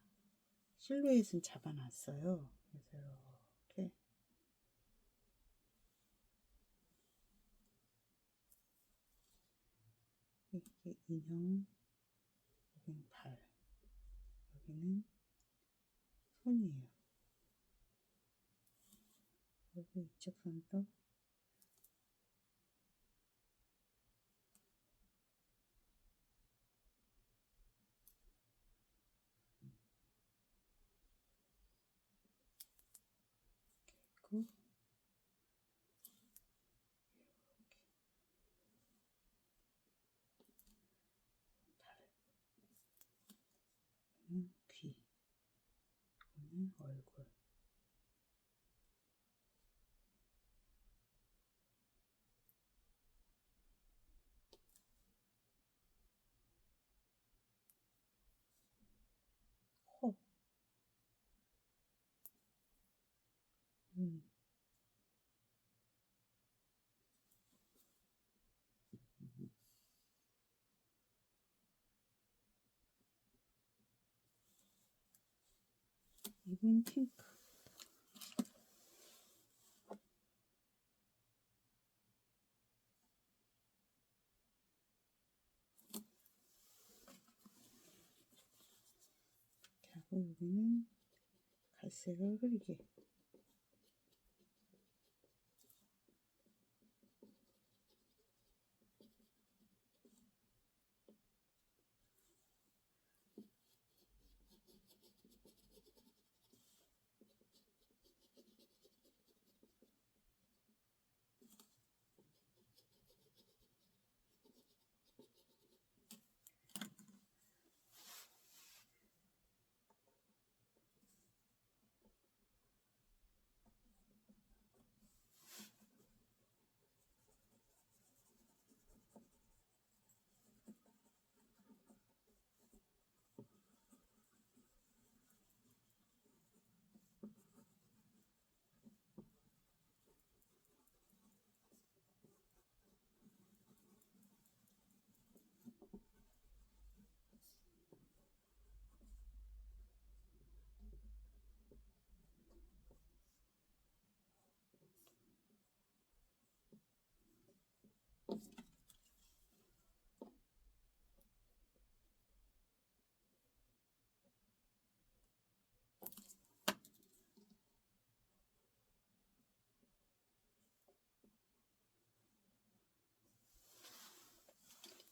실루엣은 잡아놨어요. 그래서 이렇게 인형, 여기는 발, 여기는 손이에요. 그리고 이쪽 손도 있고, 귀, 이거는 얼굴. 코. 입은 핑크. 하고 여기는 갈색을 흐리게.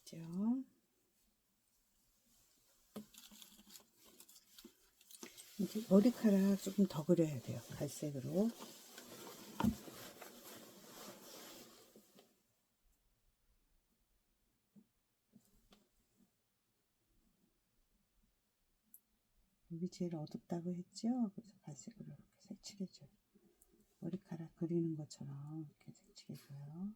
있죠. 이제 머리카락 조금 더 그려야 돼요. 갈색으로. 여기 제일 어둡다고 했죠? 그래서 갈색으로 이렇게 색칠해줘요. 머리카락 그리는 것처럼 이렇게 색칠해줘요.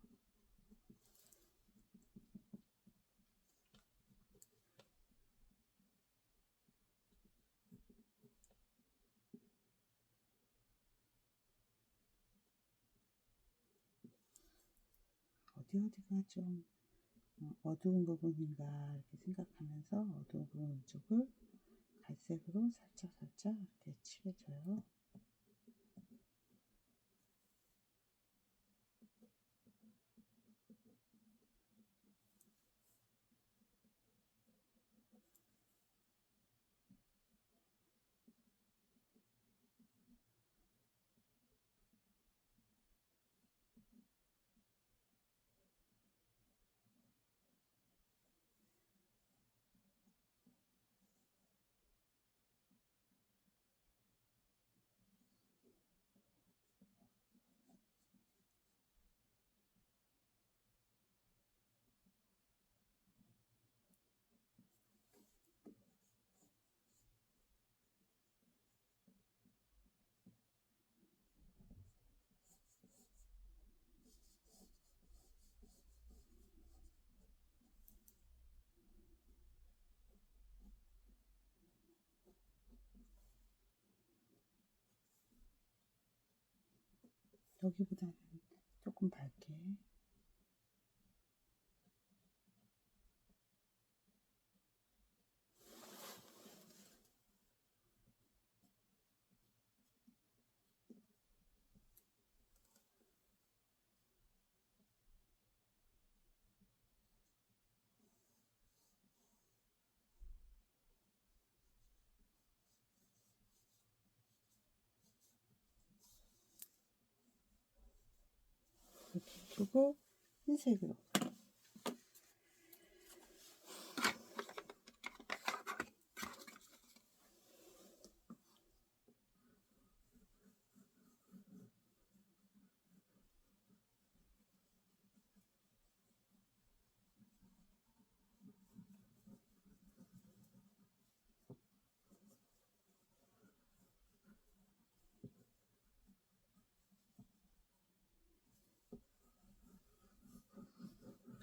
어디가 좀 어두운 부분인가 이렇게 생각하면서 어두운 부분 쪽을 갈색으로 살짝 이렇게 칠해줘요. 여기보다는 조금 밝게. 이렇게 두고 흰색으로.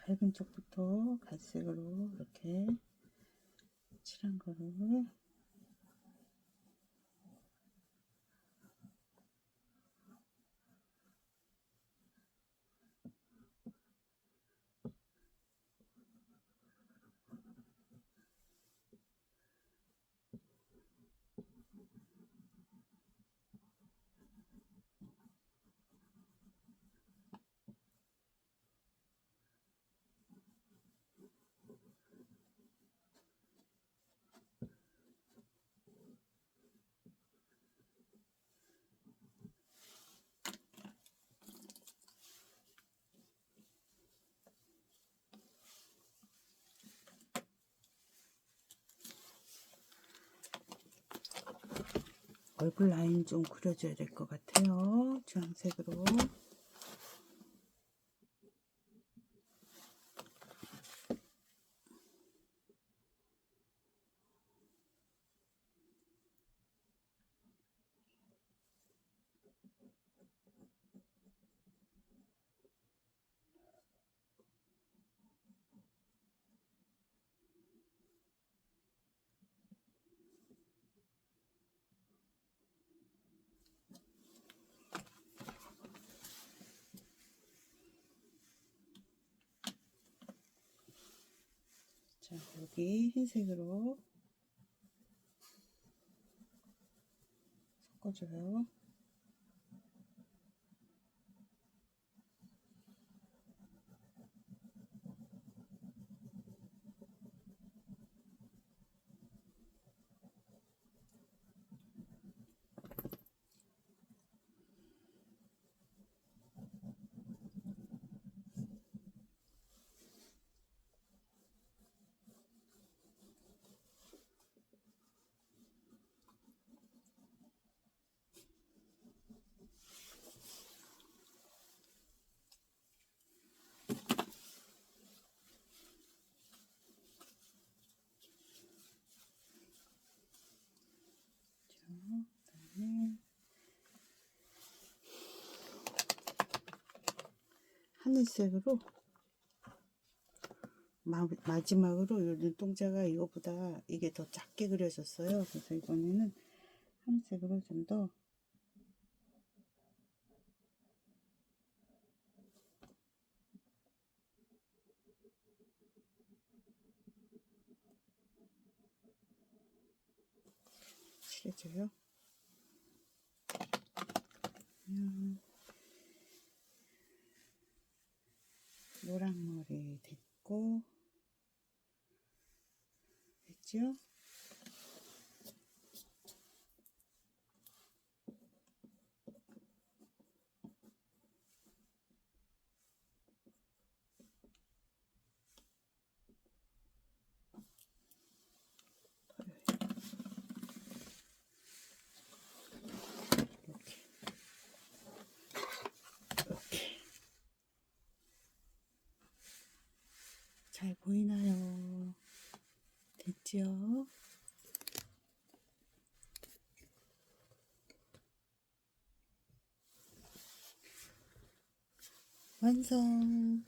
밝은 쪽부터 갈색으로 이렇게 칠한 거를 얼굴 라인 좀 그려줘야 될 것 같아요. 주황색으로. 자, 여기 흰색으로 섞어줘요. 하늘색으로 마지막으로 이 눈동자가 이거보다 이게 더 작게 그려졌어요. 그래서 이번에는 하늘색으로 좀 더 칠해줘요. 노랑머리 됐고, 됐죠? 이렇게 잘 보이나요? 됐죠? 완성.